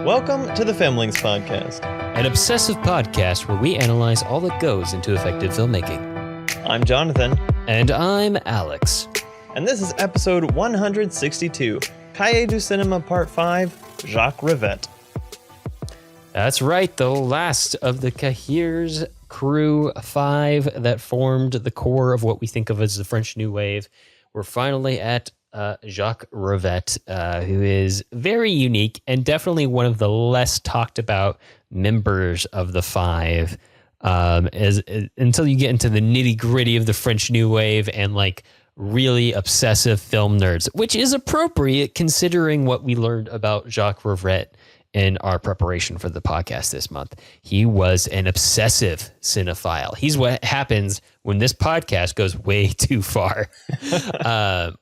Welcome to the Filmlings podcast, an obsessive podcast where we analyze all that goes into effective filmmaking. I'm Jonathan. And I'm Alex. And this is episode 162, Cahiers du Cinéma Part 5, Jacques Rivette. That's right, the last of the Cahiers crew 5 that formed the core of what we think of as the French New Wave. We're finally at Jacques Rivette, who is very unique and definitely one of the less talked about members of the 5. Until you get into the nitty gritty of the French New Wave and like really obsessive film nerds, which is appropriate considering what we learned about Jacques Rivette in our preparation for the podcast this month. He was an obsessive cinephile. He's what happens when this podcast goes way too far,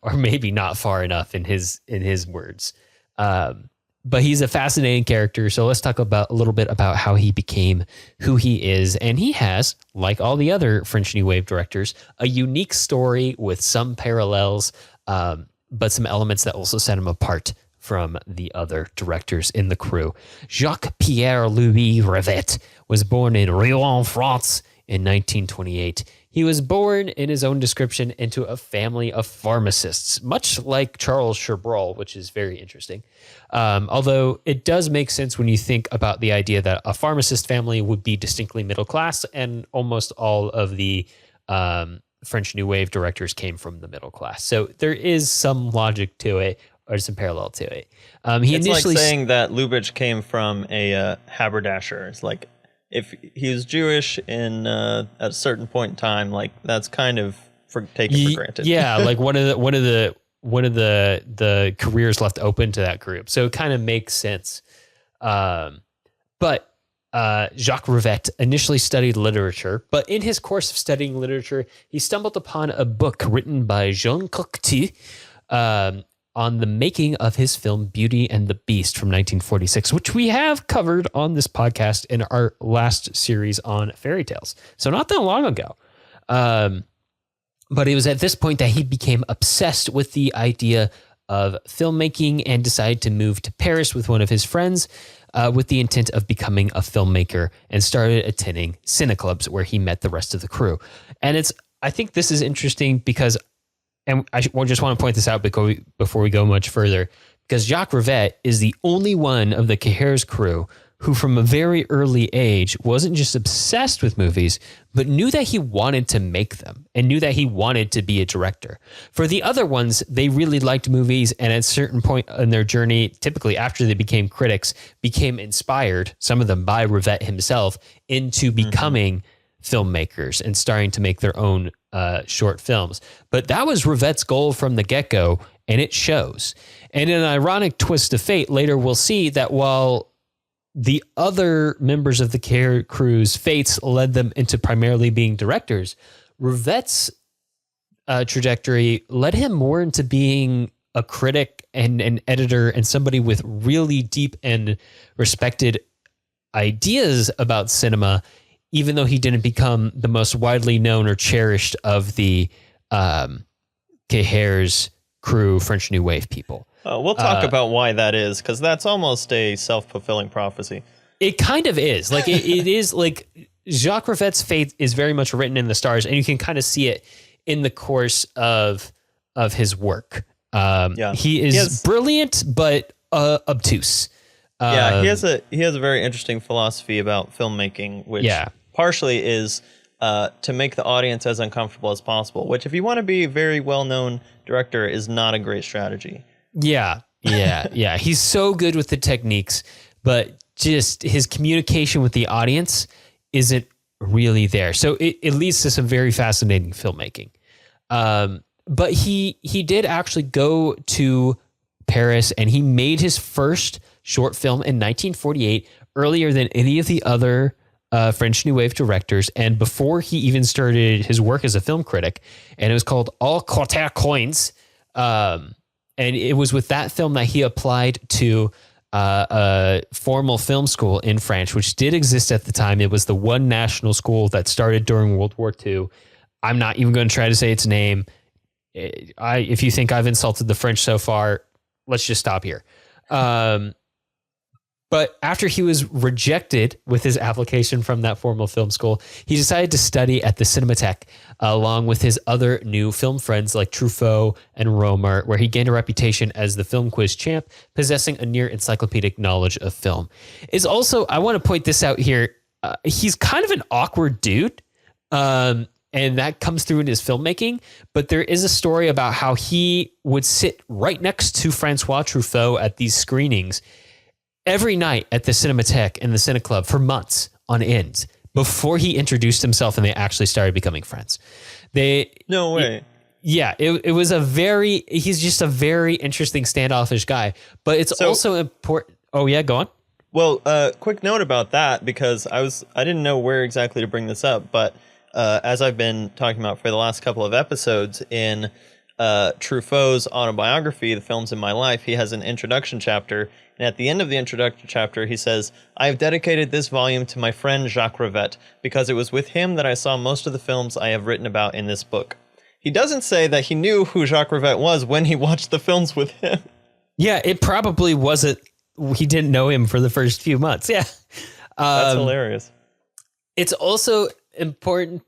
or maybe not far enough in his words. But he's a fascinating character. So let's talk a little bit about how he became who he is. And he has, like all the other French New Wave directors, a unique story with some parallels, but some elements that also set him apart from the other directors in the crew. Jacques-Pierre Louis Rivette was born in Rouen, France in 1928. He was born, in his own description, into a family of pharmacists, much like Charles Chabrol, which is very interesting. Although it does make sense when you think about the idea that a pharmacist family would be distinctly middle class, and almost all of the French New Wave directors came from the middle class. So there is some logic to it, or some parallel to it. It's like saying that Lubitsch came from a haberdasher. It's like, if he was Jewish in at a certain point in time, like that's kind of taken for granted. Yeah, like one of the careers left open to that group, so it kind of makes sense. But Jacques Rivette initially studied literature, but in his course of studying literature, he stumbled upon a book written by Jean Cocteau on the making of his film Beauty and the Beast from 1946, which we have covered on this podcast in our last series on fairy tales. So not that long ago. But it was at this point that he became obsessed with the idea of filmmaking and decided to move to Paris with one of his friends with the intent of becoming a filmmaker, and started attending cineclubs where he met the rest of the crew. And I think this is interesting because, and I just want to point this out before we go much further, because Jacques Rivette is the only one of the Cahiers crew who from a very early age wasn't just obsessed with movies, but knew that he wanted to make them and knew that he wanted to be a director. For the other ones, they really liked movies, and at a certain point in their journey, typically after they became critics, became inspired, some of them by Rivette himself, into becoming filmmakers and starting to make their own short films. But that was Rivette's goal from the get-go, and it shows. And in an ironic twist of fate, later we'll see that while the other members of the Cahiers crew's fates led them into primarily being directors, Rivette's trajectory led him more into being a critic and an editor and somebody with really deep and respected ideas about cinema, even though he didn't become the most widely known or cherished of the Cahiers crew French New Wave people. We'll talk about why that is, because that's almost a self-fulfilling prophecy. It kind of is. Like it is like Jacques Rivette's fate is very much written in the stars, and you can kind of see it in the course of his work. He is brilliant, but obtuse. He has a very interesting philosophy about filmmaking, which partially is to make the audience as uncomfortable as possible, which if you want to be a very well-known director is not a great strategy. Yeah. He's so good with the techniques, but just his communication with the audience isn't really there. So it leads to some very fascinating filmmaking. But he did actually go to Paris, and he made his first short film in 1948, earlier than any of the other French New Wave directors, and before he even started his work as a film critic. And it was called All Quarter Coins. And it was with that film that he applied to a formal film school in France, which did exist at the time. It was the one national school that started during World War II. I'm not even going to try to say its name. If you think I've insulted the French so far, let's just stop here. But after he was rejected with his application from that formal film school, he decided to study at the Cinematheque along with his other new film friends like Truffaut and Romer, where he gained a reputation as the film quiz champ, possessing a near encyclopedic knowledge of film. Is also, I want to point this out here, he's kind of an awkward dude, and that comes through in his filmmaking, but there is a story about how he would sit right next to Francois Truffaut at these screenings every night at the Cinematheque and the Cine Club for months on end before he introduced himself and they actually started becoming friends. No way. It was he's just a very interesting standoffish guy, but it's also important. Oh yeah, go on. Well, quick note about that, because I didn't know where exactly to bring this up, but as I've been talking about for the last couple of episodes in Truffaut's autobiography, The Films in My Life, he has an introduction chapter. And at the end of the introduction chapter, he says, "I have dedicated this volume to my friend Jacques Rivette, because it was with him that I saw most of the films I have written about in this book." He doesn't say that he knew who Jacques Rivette was when he watched the films with him. Yeah, it probably wasn't. He didn't know him for the first few months. Yeah. That's hilarious. It's also important.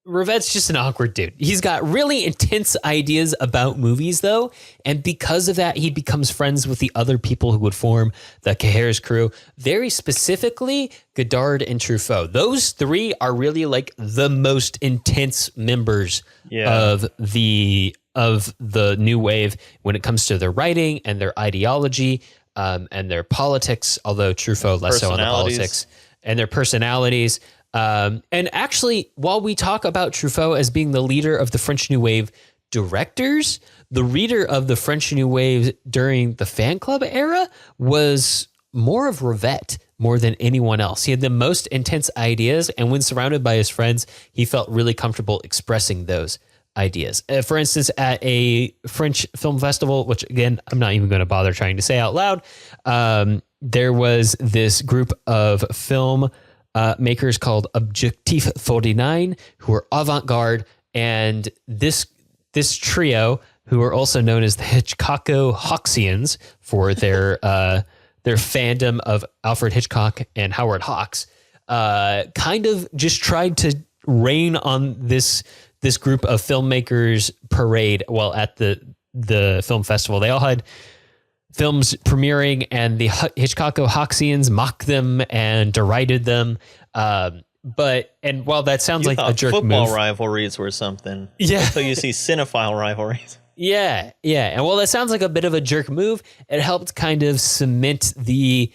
Rivette's just an awkward dude. He's got really intense ideas about movies, though, and because of that, he becomes friends with the other people who would form the Cahiers crew. Very specifically, Godard and Truffaut. Those three are really like the most intense members of the new wave when it comes to their writing and their ideology and their politics. Although Truffaut less so on the politics and their personalities. And actually, while we talk about Truffaut as being the leader of the French New Wave directors, the leader of the French New Wave during the fan club era was more of Rivette more than anyone else. He had the most intense ideas, and when surrounded by his friends, he felt really comfortable expressing those ideas. For instance, at a French film festival, which again, I'm not even going to bother trying to say out loud, there was this group of film makers called Objectif 49, who are avant-garde, and this trio, who are also known as the Hitchcocko-Hawksians for their fandom of Alfred Hitchcock and Howard Hawks, kind of just tried to rain on this group of filmmakers parade while at the film festival. They all had films premiering, and the Hitchcocko-Hawksians mocked them and derided them. And while that sounds like a jerk football move, rivalries were something. Yeah. So you see cinephile rivalries. Yeah. And while that sounds like a bit of a jerk move, it helped kind of cement the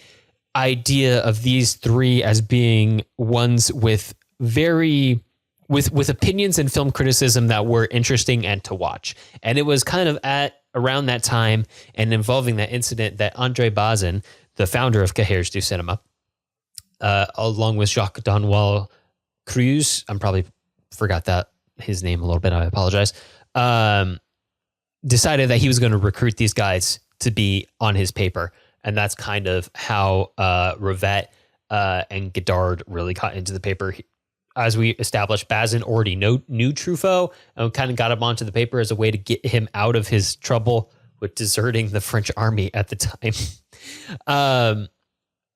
idea of these three as being ones with with opinions and film criticism that were interesting and to watch. And it was kind of around that time and involving that incident that André Bazin, the founder of Cahiers du Cinéma, along with Jacques Donois Cruz, I'm probably forgot his name a little bit, I apologize, decided that he was going to recruit these guys to be on his paper. And that's kind of how Rivette and Godard really got into the paper. As we established, Bazin already knew Truffaut and kind of got him onto the paper as a way to get him out of his trouble with deserting the French army at the time.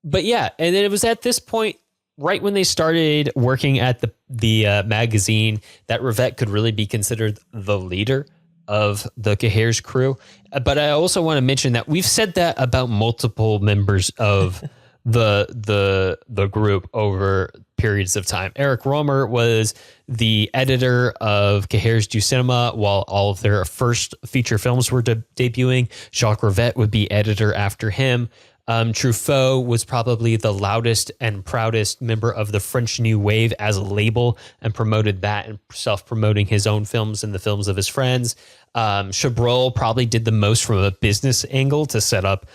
But yeah, and then it was at this point, right when they started working at the magazine, that Rivette could really be considered the leader of the Cahiers crew. But I also want to mention that we've said that about multiple members of the group over periods of time. Eric Romer was the editor of Cahiers du Cinéma while all of their first feature films were debuting. Jacques Rivette would be editor after him. Truffaut was probably the loudest and proudest member of the French New Wave as a label and promoted that and self-promoting his own films and the films of his friends. Chabrol probably did the most from a business angle to set up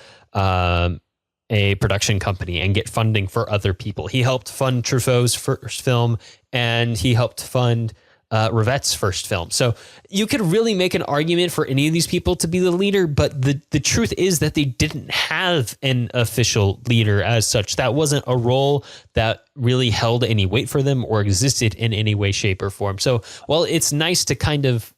a production company and get funding for other people. He helped fund Truffaut's first film, and he helped fund Rivette's first film. So you could really make an argument for any of these people to be the leader, but the truth is that they didn't have an official leader as such. That wasn't a role that really held any weight for them or existed in any way, shape, or form. So while it's nice to kind of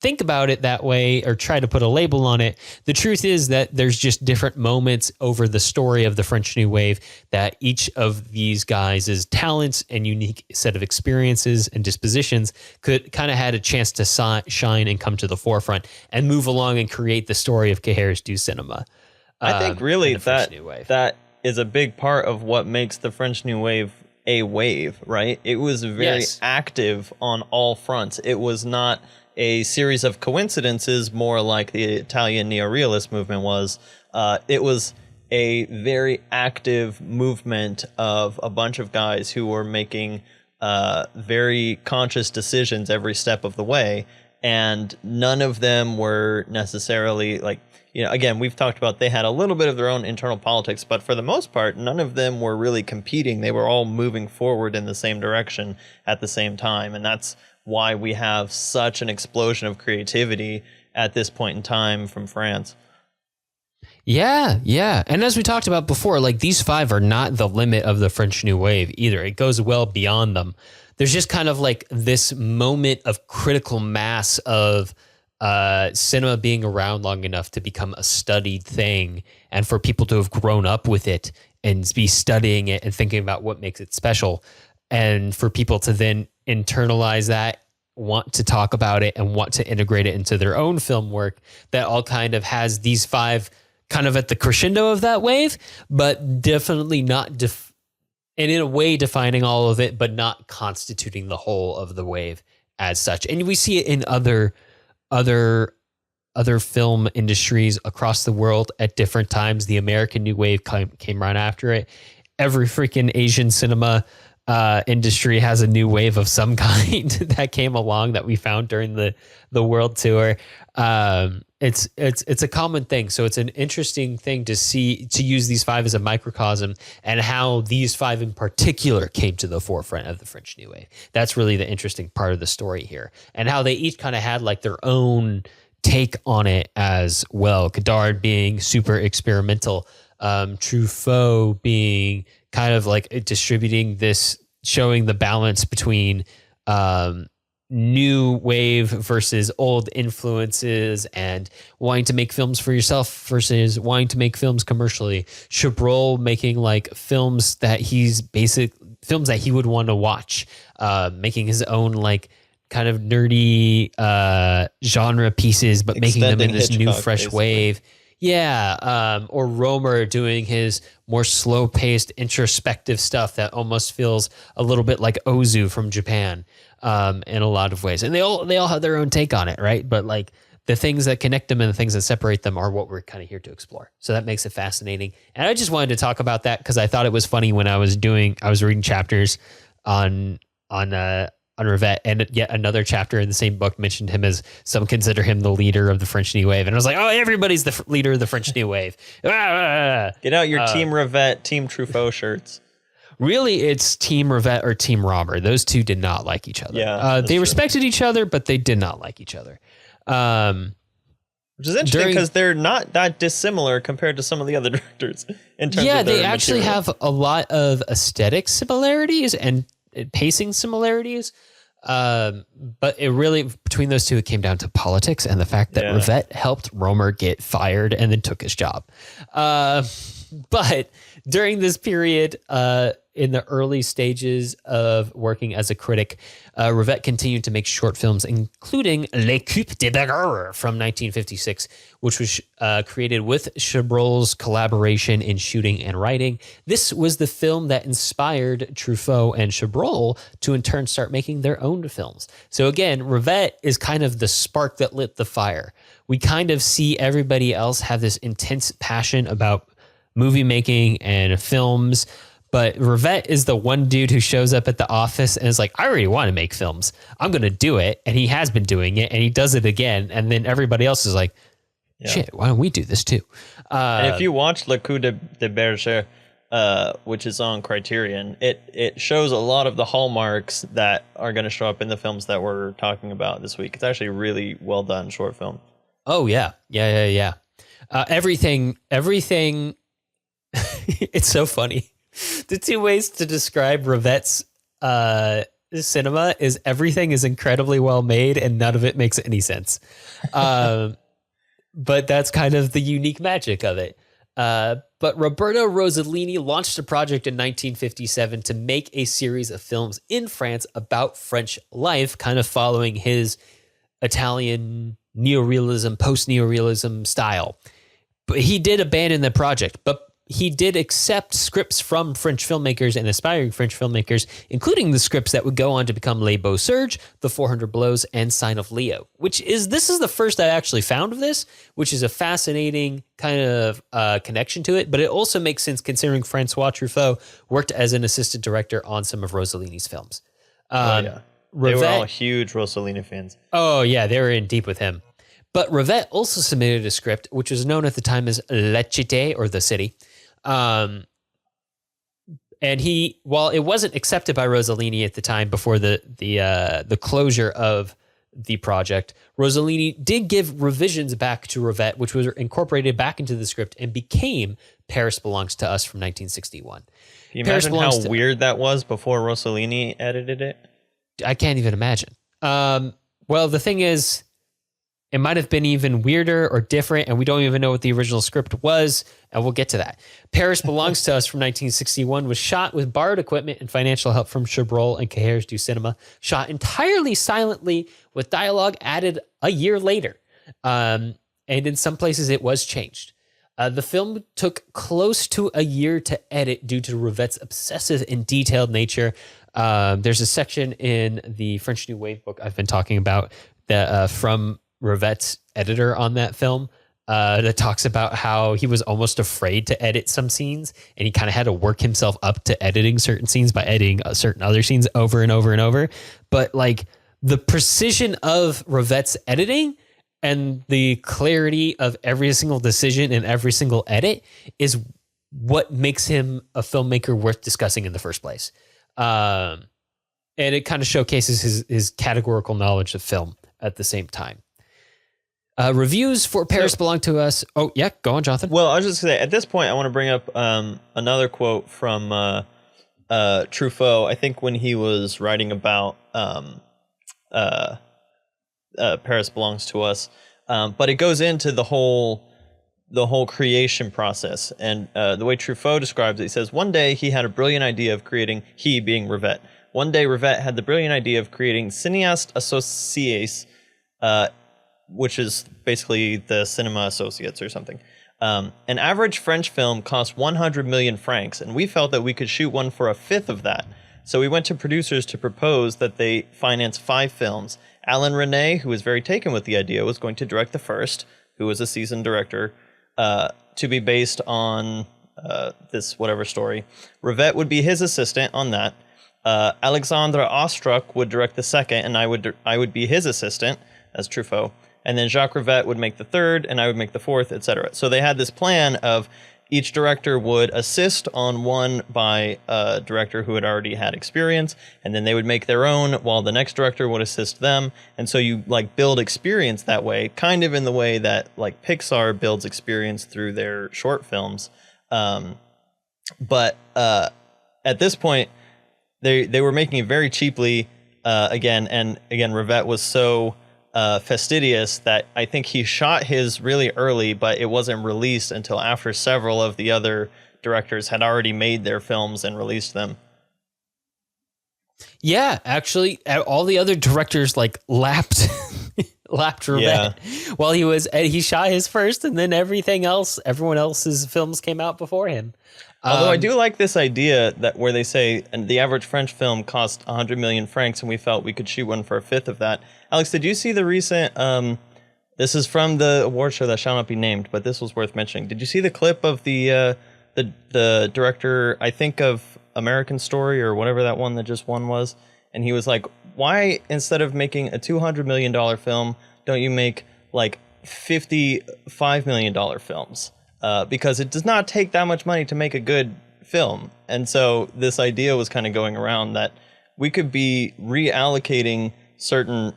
think about it that way or try to put a label on it. The truth is that there's just different moments over the story of the French New Wave that each of these guys' talents and unique set of experiences and dispositions could kind of had a chance to shine and come to the forefront and move along and create the story of Cahiers du Cinéma. I think really that is a big part of what makes the French New Wave a wave, right? It was very active on all fronts. It was not a series of coincidences, more like the Italian neorealist movement was. It was a very active movement of a bunch of guys who were making very conscious decisions every step of the way, and none of them were necessarily like, again, we've talked about they had a little bit of their own internal politics, but for the most part, none of them were really competing. They were all moving forward in the same direction at the same time, and that's why we have such an explosion of creativity at this point in time from France. Yeah. And as we talked about before, like these five are not the limit of the French New Wave either. It goes well beyond them. There's just kind of like this moment of critical mass of cinema being around long enough to become a studied thing and for people to have grown up with it and be studying it and thinking about what makes it special. And for people to then internalize that, want to talk about it and want to integrate it into their own film work, that all kind of has these five kind of at the crescendo of that wave, but definitely not, and in a way defining all of it, but not constituting the whole of the wave as such. And we see it in other film industries across the world at different times. The American New Wave came right after it. Every freaking Asian cinema industry has a new wave of some kind that came along that we found during the world tour. It's a common thing. So it's an interesting thing to use these five as a microcosm and how these five in particular came to the forefront of the French New Wave. That's really the interesting part of the story here, and how they each kind of had like their own take on it as well. Godard being super experimental, Truffaut being kind of like distributing this, showing the balance between new wave versus old influences and wanting to make films for yourself versus wanting to make films commercially. Chabrol making like films that films that he would want to watch, making his own like kind of nerdy genre pieces, but making them in this new fresh basically. Wave. Yeah, or Romer doing his more slow-paced, introspective stuff that almost feels a little bit like Ozu from Japan, in a lot of ways. And they all have their own take on it, right? But like the things that connect them and the things that separate them are what we're kind of here to explore. So that makes it fascinating. And I just wanted to talk about that because I thought it was funny when I was reading chapters on Rivette, and yet another chapter in the same book mentioned him as some consider him the leader of the French New Wave. And I was like, oh, everybody's the leader of the French New Wave. Get out your Team Rivette, Team Truffaut shirts. Really, it's Team Rivette or Team Romer. Those two did not like each other. Yeah, they respected each other, but they did not like each other. Which is interesting because they're not that dissimilar compared to some of the other directors in terms of their they actually material. have a lot of aesthetic similarities and pacing similarities. But it really, between those two, it came down to politics and the fact that Rivette helped Romer get fired and then took his job. But during this period, in the early stages of working as a critic, Rivette continued to make short films, including Les Coupes de Bagarre from 1956, which was created with Chabrol's collaboration in shooting and writing. This was the film that inspired Truffaut and Chabrol to in turn start making their own films. So again, Rivette is kind of the spark that lit the fire. We kind of see everybody else have this intense passion about movie making and films, but Rivette is the one dude who shows up at the office and is like, I already want to make films. I'm going to do it. And he has been doing it and he does it again. And then everybody else is like, shit, why don't we do this too? And if you watch Le Coup de Berger, which is on Criterion, it shows a lot of the hallmarks that are going to show up in the films that we're talking about this week. It's actually a really well done short film. Oh, yeah. Yeah. Everything. It's so funny. The two ways to describe Rivette's cinema is everything is incredibly well made and none of it makes any sense. But that's kind of the unique magic of it. But Roberto Rossellini launched a project in 1957 to make a series of films in France about French life, kind of following his Italian neorealism, post-neorealism style. But he did abandon the project, but he did accept scripts from French filmmakers and aspiring French filmmakers, including the scripts that would go on to become Les Beaux Serges, The 400 Blows, and Sign of Leo, this is the first I actually found of this, which is a fascinating kind of connection to it, but it also makes sense considering Francois Truffaut worked as an assistant director on some of Rossellini's films. They were all huge Rossellini fans. Oh, yeah, they were in deep with him. But Rivette also submitted a script, which was known at the time as La Cité, or The City. And while it wasn't accepted by Rossellini at the time before the closure of the project, Rossellini did give revisions back to Rivette, which was incorporated back into the script and became Paris Belongs to Us from 1961. Can you imagine how weird that was before Rossellini edited it? I can't even imagine. Well, the thing is, it might have been even weirder or different, and we don't even know what the original script was, and we'll get to that. Paris Belongs to Us from 1961 was shot with borrowed equipment and financial help from Chabrol and Cahiers du Cinéma, shot entirely silently with dialogue added a year later. And in some places it was changed. The film took close to a year to edit due to Rivette's obsessive and detailed nature. There's a section in the French New Wave book I've been talking about that from Rivette's editor on that film that talks about how he was almost afraid to edit some scenes, and he kind of had to work himself up to editing certain scenes by editing certain other scenes over and over and over. But like the precision of Rivette's editing and the clarity of every single decision and every single edit is what makes him a filmmaker worth discussing in the first place. And it kind of showcases his categorical knowledge of film at the same time. Reviews for Paris Belong to Us. Oh, yeah. Go on, Jonathan. Well, I was just going to say, at this point, I want to bring up another quote from Truffaut. I think when he was writing about Paris Belongs to Us. But it goes into the whole creation process. And the way Truffaut describes it, he says, one day he had a brilliant idea of creating, he being Rivette. One day Rivette had the brilliant idea of creating Cinéastes Associés, which is basically the Cinema Associates or something. An average French film cost 100 million francs, and we felt that we could shoot one for a fifth of that. So we went to producers to propose that they finance 5 films. Alain Resnais, who was very taken with the idea, was going to direct the first, who was a seasoned director, to be based on this whatever story. Rivette would be his assistant on that. Alexandre Ostruck would direct the second, and I would be his assistant as Truffaut. And then Jacques Rivette would make the third, and I would make the fourth, etc. So they had this plan of each director would assist on one by a director who had already had experience, and then they would make their own while the next director would assist them. And so you like build experience that way, kind of in the way that like Pixar builds experience through their short films. But at this point, they were making it very cheaply again. And again, Rivette was so fastidious that I think he shot his really early, but it wasn't released until after several of the other directors had already made their films and released them. Yeah, actually, all the other directors like lapped Rivette while he shot his first, and then everyone else's films came out before him. Although I do like this idea that where they say, and the average French film cost 100 million francs, and we felt we could shoot one for a fifth of that. Alex, did you see the recent? This is from the award show that shall not be named, but this was worth mentioning. Did you see the clip of the director? I think of American Story or whatever that one that just won was, and he was like, "Why instead of making a $200 million film, don't you make like $55 million films?" Because it does not take that much money to make a good film. And so this idea was kind of going around that we could be reallocating certain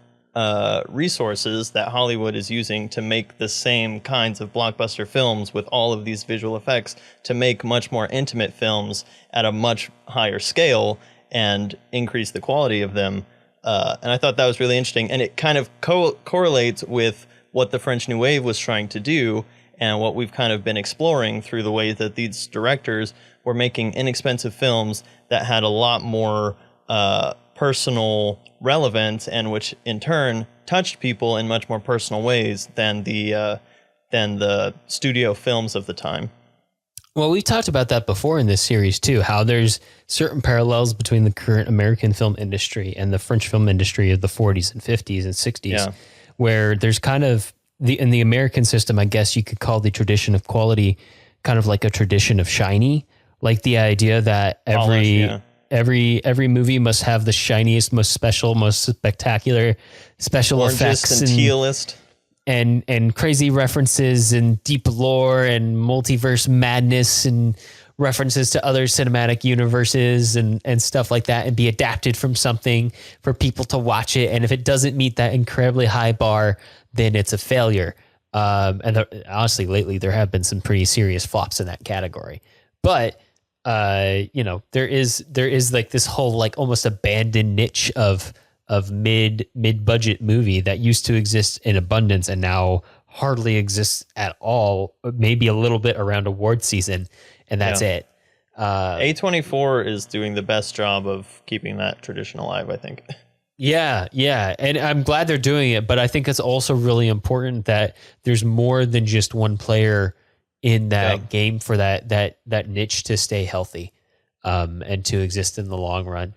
resources that Hollywood is using to make the same kinds of blockbuster films with all of these visual effects to make much more intimate films at a much higher scale. and increase the quality of them. And I thought that was really interesting. And it kind of correlates with what the French New Wave was trying to do and what we've kind of been exploring through the way that these directors were making inexpensive films that had a lot more personal relevance, and which in turn touched people in much more personal ways than the studio films of the time. Well, we've talked about that before in this series too, how there's certain parallels between the current American film industry and the French film industry of the 40s and 50s and 60s, where there's kind of in the American system, I guess you could call the tradition of quality kind of like a tradition of shiny, like the idea that every movie must have the shiniest, most special, most spectacular special effects and tealist. And crazy references and deep lore and multiverse madness and references to other cinematic universes and stuff like that, and be adapted from something for people to watch it. And if it doesn't meet that incredibly high bar, then it's a failure. Honestly, lately there have been some pretty serious flops in that category. But there is like this whole like almost abandoned niche of mid-budget movie that used to exist in abundance and now hardly exists at all, maybe a little bit around award season, and that's it. A24 is doing the best job of keeping that tradition alive, I think. Yeah. And I'm glad they're doing it, but I think it's also really important that there's more than just one player in that game for that niche to stay healthy and to exist in the long run.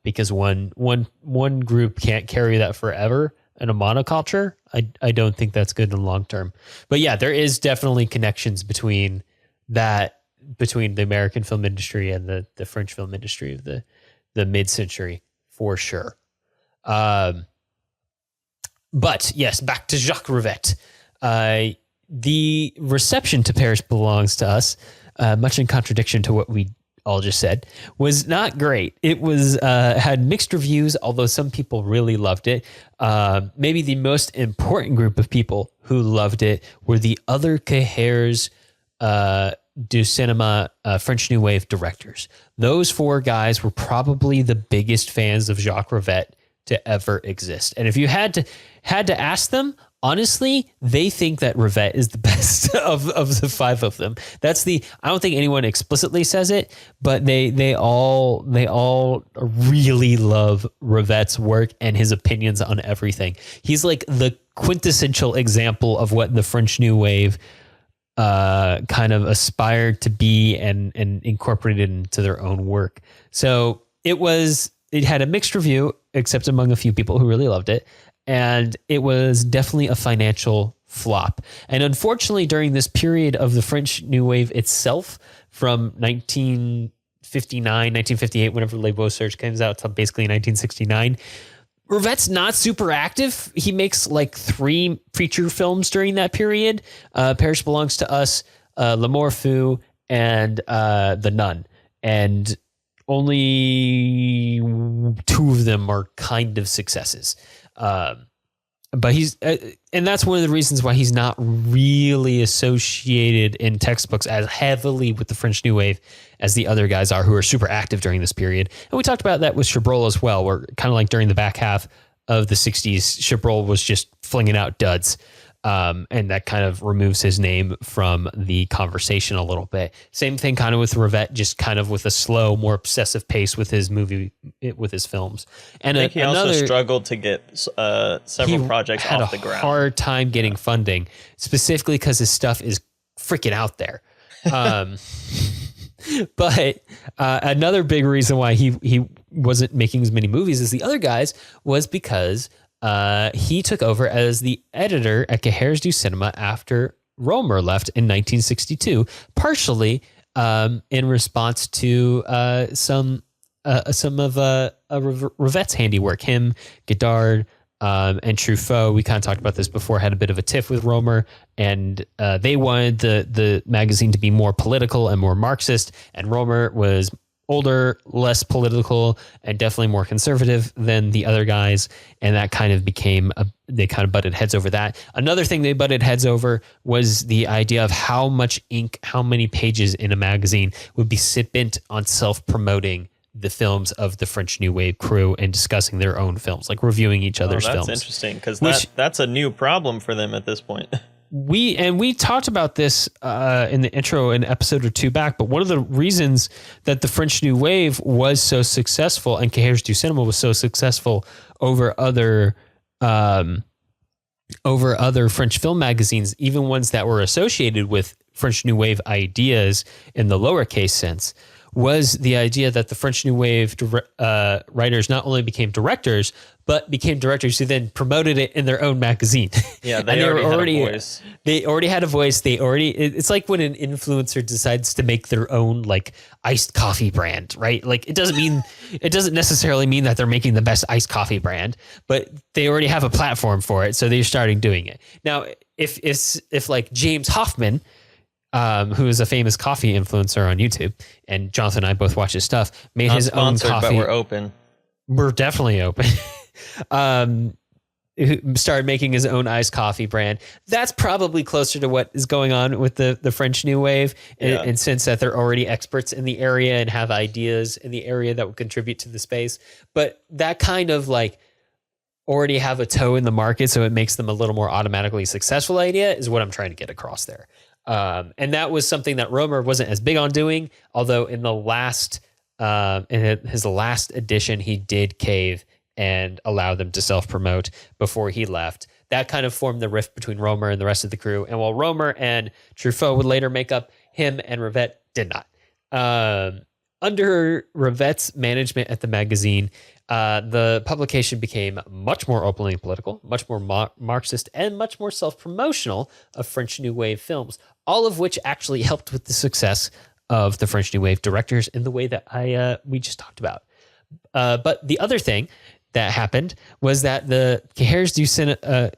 Because one group can't carry that forever in a monoculture. I don't think that's good in the long term. But yeah, there is definitely connections between the American film industry and the French film industry of the mid-century for sure. But yes, back to Jacques Rivette. The reception to Paris Belongs to Us, much in contradiction to what we all just said, was not great. It was had mixed reviews, although some people really loved it. Maybe the most important group of people who loved it were the other Cahiers du Cinéma French New Wave directors. Those four guys were probably the biggest fans of Jacques Rivette to ever exist. And if you had to ask them, honestly, they think that Rivette is the best of the five of them. I don't think anyone explicitly says it, but they all really love Rivette's work and his opinions on everything. He's like the quintessential example of what the French New Wave kind of aspired to be and incorporated into their own work. So it had a mixed review, except among a few people who really loved it. And it was definitely a financial flop. And unfortunately, during this period of the French New Wave itself, from 1959, 1958, whenever Les Beaux-Arts comes out, to basically 1969, Rivette's not super active. He makes like 3 feature films during that period. Paris Belongs to Us, L'Amour Fou, and The Nun. And only 2 of them are kind of successes. But he's, and that's one of the reasons why he's not really associated in textbooks as heavily with the French New Wave as the other guys are, who are super active during this period. And we talked about that with Chabrol as well, where kind of like during the back half of the 60s, Chabrol was just flinging out duds. And that kind of removes his name from the conversation a little bit. Same thing kind of with Rivette, just kind of with a slow, more obsessive pace with his films. And I think he also struggled to get several projects off the ground. He had a hard time getting funding, specifically because his stuff is freaking out there. But another big reason why he wasn't making as many movies as the other guys was because he took over as the editor at Cahiers du Cinéma after Romer left in 1962, partially in response to some of Rivette's handiwork. Him, Godard, and Truffaut, we kind of talked about this before, had a bit of a tiff with Romer, and they wanted the magazine to be more political and more Marxist, and Romer was older, less political, and definitely more conservative than the other guys. And that kind of became, they kind of butted heads over that. Another thing they butted heads over was the idea of how much ink, how many pages in a magazine would be spent on self-promoting the films of the French New Wave crew and discussing their own films, like reviewing each other's films. That's interesting, because that's a new problem for them at this point. We talked about this in the intro an episode or two back, but one of the reasons that the French New Wave was so successful and Cahiers du Cinéma was so successful over other French film magazines, even ones that were associated with French New Wave ideas in the lowercase sense, was the idea that the French New Wave writers not only became directors, but became directors who then promoted it in their own magazine. Yeah, they already had a voice. They already had a voice. It's like when an influencer decides to make their own like iced coffee brand, right? Like it doesn't necessarily mean that they're making the best iced coffee brand, but they already have a platform for it, so they're starting doing it. Now, if like James Hoffman, who is a famous coffee influencer on YouTube, and Jonathan and I both watch his stuff, made Not his own sponsored, coffee. But we're open. We're definitely open. Who started making his own iced coffee brand. That's probably closer to what is going on with the French New Wave, in sense that they're already experts in the area and have ideas in the area that will contribute to the space. But that kind of like already have a toe in the market, so it makes them a little more automatically successful idea is what I'm trying to get across there. And that was something that Romer wasn't as big on doing, although in his last edition, he did cave and allow them to self-promote before he left. That kind of formed the rift between Romer and the rest of the crew. And while Romer and Truffaut would later make up, him and Rivette did not. Under Rivette's management at the magazine, the publication became much more openly political, much more Marxist, and much more self-promotional of French New Wave films, all of which actually helped with the success of the French New Wave directors in the way that we just talked about. But the other thing that happened was that the Cahiers du Cinéma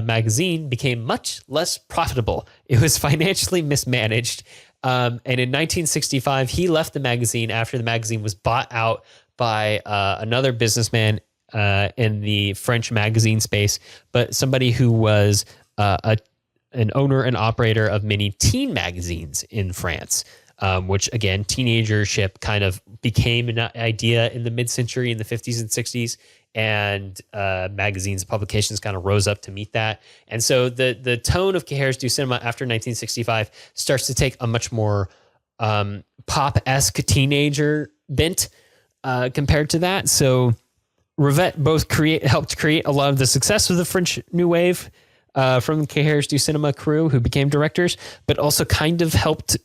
magazine became much less profitable. It was financially mismanaged. And in 1965, he left the magazine after the magazine was bought out by another businessman in the French magazine space, but somebody who was an owner and operator of many teen magazines in France. Which again, teenagership kind of became an idea in the mid-century in the 50s and 60s, and magazines and publications kind of rose up to meet that. And so the tone of Cahiers du Cinéma after 1965 starts to take a much more pop-esque teenager bent compared to that. So Rivette both helped create a lot of the success of the French New Wave from the Cahiers du Cinéma crew who became directors, but also kind of helped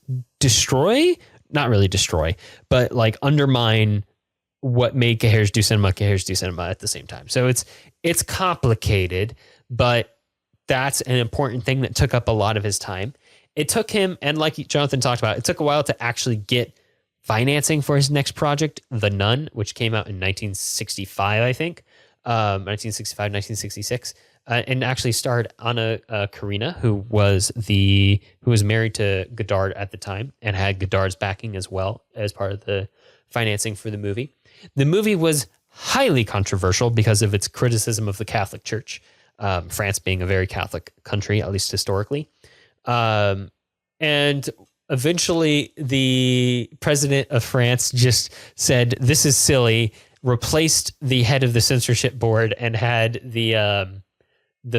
not really destroy, but like undermine what made Cahiers du Cinéma at the same time. So it's complicated, but that's an important thing that took up a lot of his time. It took him, and like Jonathan talked about, it took a while to actually get financing for his next project, The Nun, which came out in 1965, I think, 1965, 1966. And actually starred Anna Karina, who was married to Godard at the time and had Godard's backing as well as part of the financing for the movie. The movie was highly controversial because of its criticism of the Catholic Church, France being a very Catholic country, at least historically. And eventually the president of France just said, "This is silly," replaced the head of the censorship board and had the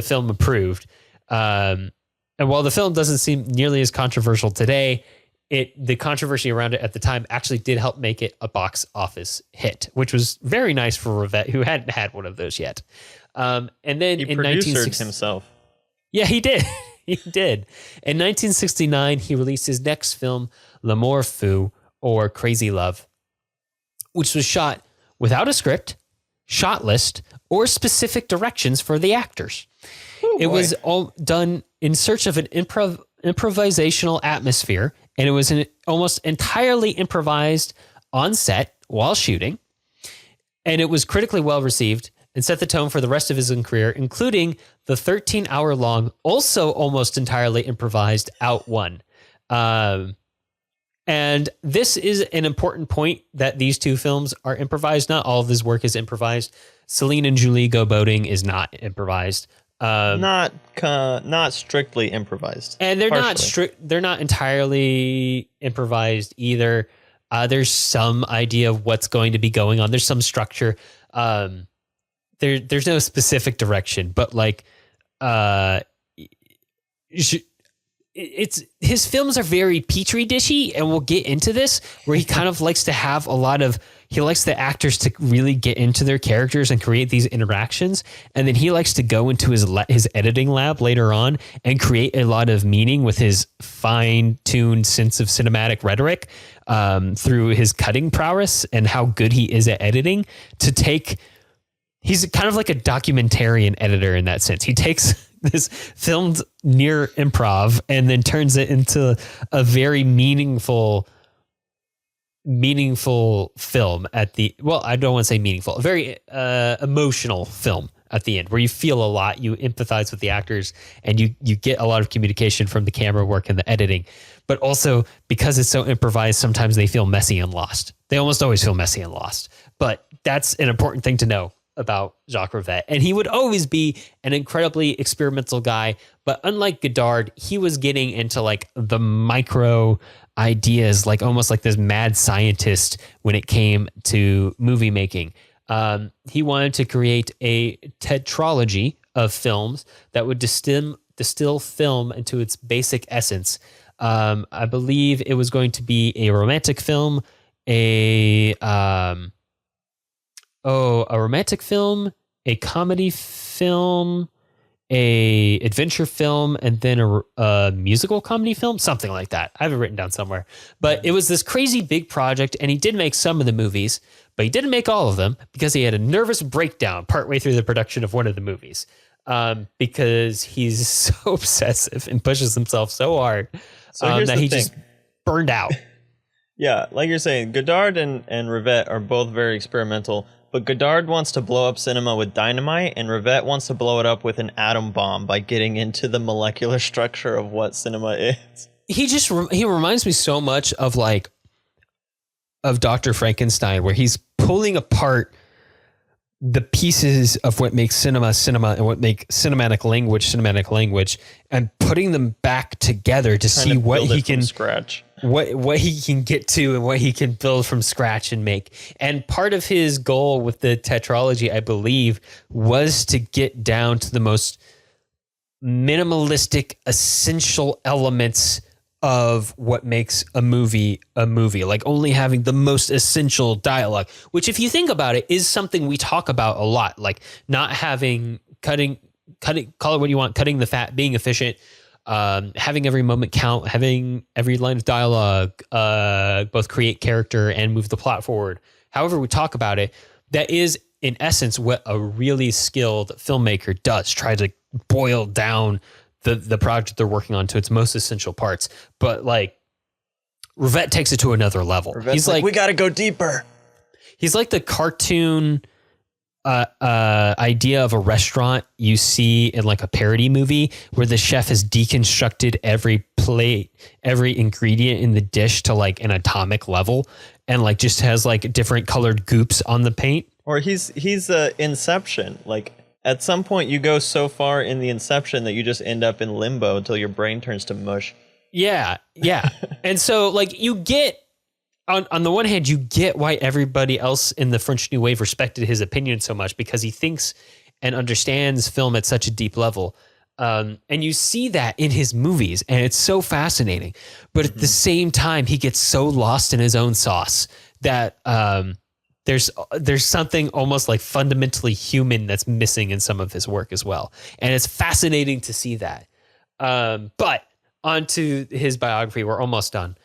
film approved. And while the film doesn't seem nearly as controversial today, the controversy around it at the time actually did help make it a box office hit, which was very nice for Rivette, who hadn't had one of those yet. And then he in produced himself. Yeah, he did. He did. In 1969, he released his next film, L'Amour Fou, or Crazy Love, which was shot without a script, shot list, or specific directions for the actors. It was all done in search of an improvisational atmosphere, and it was almost entirely improvised on set while shooting, and it was critically well received and set the tone for the rest of his career, including the 13-hour-long, also almost entirely improvised Out One. And this is an important point that these two films are improvised. Not all of his work is improvised. Celine and Julie Go Boating is not improvised. Not strictly improvised. And they're not entirely improvised either. There's some idea of what's going to be going on. There's some structure. There's no specific direction, but like, it's his films are very petri dishy, and we'll get into this where he kind of likes to have he likes the actors to really get into their characters and create these interactions, and then he likes to go into his editing lab later on and create a lot of meaning with his fine-tuned sense of cinematic rhetoric through his cutting prowess and how good he is at editing. He's kind of like a documentarian editor in that sense. He takes this filmed near improv and then turns it into a very meaningful film I don't want to say meaningful, a very emotional film at the end where you feel a lot, you empathize with the actors, and you get a lot of communication from the camera work and the editing. But also, because it's so improvised, sometimes they feel messy and lost. They almost always feel messy and lost. But that's an important thing to know about Jacques Rivette. And he would always be an incredibly experimental guy. But unlike Godard, he was getting into like the micro ideas, like almost like this mad scientist when it came to movie making. He wanted to create a tetralogy of films that would distill film into its basic essence. I believe it was going to be a romantic film, a romantic film, a comedy film, a adventure film, and then a musical comedy film, something like that. I have it written down somewhere. But it was this crazy big project, and he did make some of the movies, but he didn't make all of them because he had a nervous breakdown partway through the production of one of the movies, because he's so obsessive and pushes himself so hard that he just burned out. Yeah, like you're saying, Godard and Rivette are both very experimental. But Godard wants to blow up cinema with dynamite, and Rivette wants to blow it up with an atom bomb by getting into the molecular structure of what cinema is. He reminds me so much of Dr. Frankenstein, where he's pulling apart the pieces of what makes cinema and what make cinematic language, and putting them back together to see what he can scratch. What he can get to and what he can build from scratch and make. And part of his goal with the tetralogy, I believe, was to get down to the most minimalistic, essential elements of what makes a movie, like only having the most essential dialogue, which, if you think about it, is something we talk about a lot, like not having cutting, call it what you want, cutting the fat, being efficient, having every moment count, having every line of dialogue, both create character and move the plot forward. However we talk about it, that is in essence what a really skilled filmmaker does, try to boil down the project they're working on to its most essential parts. But like Rivette takes it to another level. He's like, we got to go deeper. He's like the cartoon idea of a restaurant you see in like a parody movie where the chef has deconstructed every plate, every ingredient in the dish to like an atomic level, and like just has like different colored goops on the paint. Or he's Inception. Like at some point you go so far in the Inception that you just end up in limbo until your brain turns to mush. Yeah. And so like you get, on the one hand, you get why everybody else in the French New Wave respected his opinion so much, because he thinks and understands film at such a deep level. And you see that in his movies, and it's so fascinating. But at the same time, he gets so lost in his own sauce that there's something almost like fundamentally human that's missing in some of his work as well. And it's fascinating to see that. But onto his biography, we're almost done.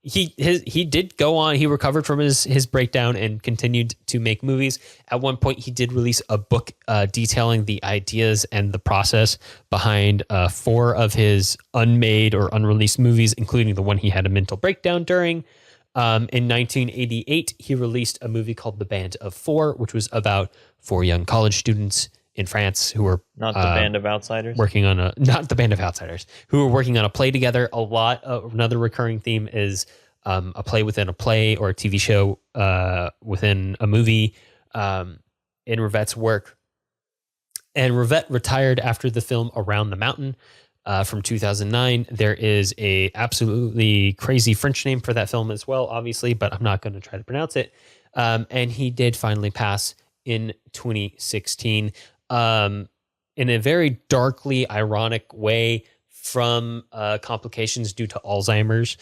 He did go on. He recovered from his breakdown and continued to make movies. At one point, he did release a book detailing the ideas and the process behind 4 of his unmade or unreleased movies, including the one he had a mental breakdown during. In 1988, he released a movie called The Band of 4, which was about 4 young college students in France who were not the Band of Outsiders, not the Band of Outsiders, who were working on a play together. Another recurring theme is a play within a play, or a TV show within a movie in Rivette's work. And Rivette retired after the film Around the Mountain. from 2009. There is a absolutely crazy French name for that film as well, obviously, but I'm not going to try to pronounce it. And he did finally pass in 2016 in a very darkly ironic way from complications due to Alzheimer's,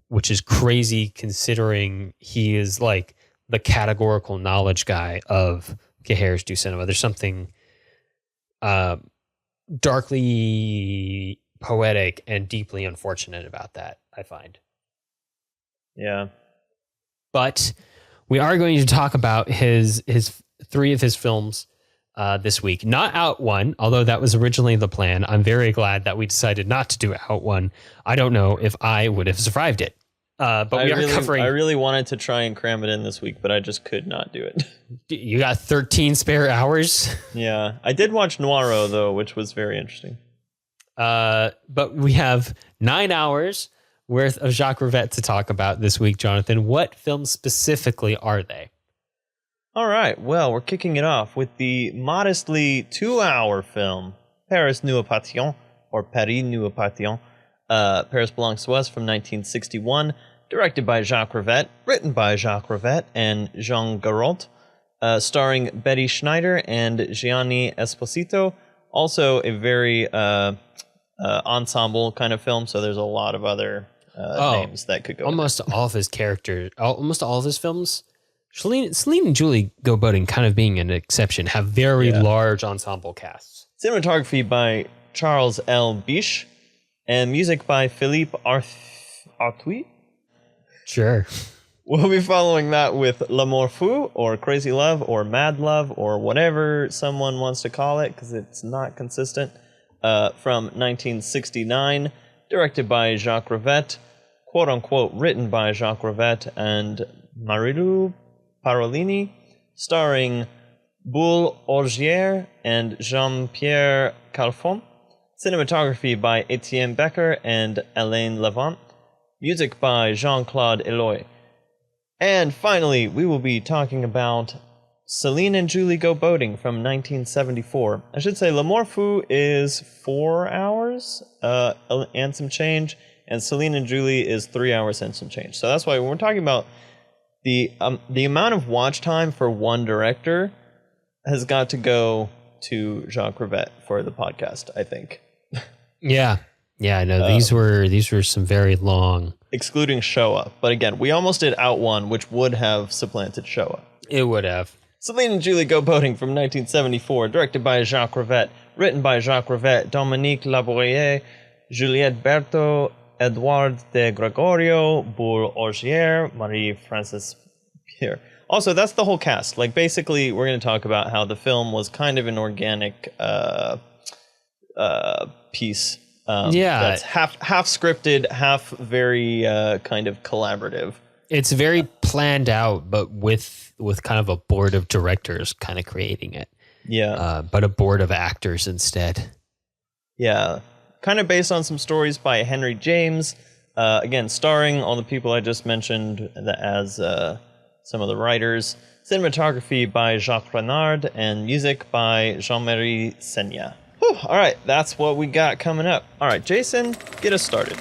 which is crazy considering he is like the categorical knowledge guy of Cahiers du Cinéma. There's something darkly poetic and deeply unfortunate about that, I find. Yeah. But we are going to talk about his three of his films this week. Not Out One, although that was originally the plan. I'm very glad that we decided not to do Out One. I don't know if I would have survived it. But I really wanted to try and cram it in this week, but I just could not do it. You got 13 spare hours? Yeah. I did watch Noiro, though, which was very interesting. But we have 9 hours worth of Jacques Rivette to talk about this week, Jonathan. What films specifically are they? All right. Well, we're kicking it off with the modestly 2-hour film, Paris nous appartient, or Paris nous appartient. Paris Belongs to Us from 1961, directed by Jacques Rivette, written by Jacques Rivette and Jean Girault, starring Betty Schneider and Gianni Esposito. Also a very ensemble kind of film, so there's a lot of other names that could go. Almost all of his characters, almost all of his films, Celine and Julie Go Boating kind of being an exception, have very large ensemble casts. Cinematography by Charles L. Biche, and music by Philippe Arthuis. Sure. We'll be following that with L'Amour Fou, or Crazy Love, or Mad Love, or whatever someone wants to call it, because it's not consistent, from 1969, directed by Jacques Rivette, quote-unquote written by Jacques Rivette and Marilu Parolini, starring Boule Orgier and Jean-Pierre Calfon. Cinematography by Etienne Becker and Alain Levant. Music by Jean-Claude Eloy. And finally, we will be talking about Celine and Julie Go Boating from 1974. I should say L'Amour Fou is 4 hours and some change, and Celine and Julie is 3 hours and some change. So that's why when we're talking about the amount of watch time for one director has got to go to Jacques Rivette for the podcast, I think. Yeah, I know. These were some very long, excluding Showa. But again, we almost did Out One, which would have supplanted Showa. It would have. Celine and Julie Go Boating from 1974, directed by Jacques Rivette, written by Jacques Rivette, Dominique Labourier, Juliette Berthaud, Edouard de Gregorio, Boule Orgier, Marie-Francis Pierre. Also, that's the whole cast. Like, basically, we're going to talk about how the film was kind of an organic piece. That's half scripted, half very kind of collaborative. It's very planned out, but with kind of a board of directors kind of creating it. Yeah. But a board of actors instead. Yeah. Kind of based on some stories by Henry James. Again, starring all the people I just mentioned as some of the writers. Cinematography by Jacques Renard and music by Jean-Marie Senya. All right, that's what we got coming up. All right, Jason, get us started.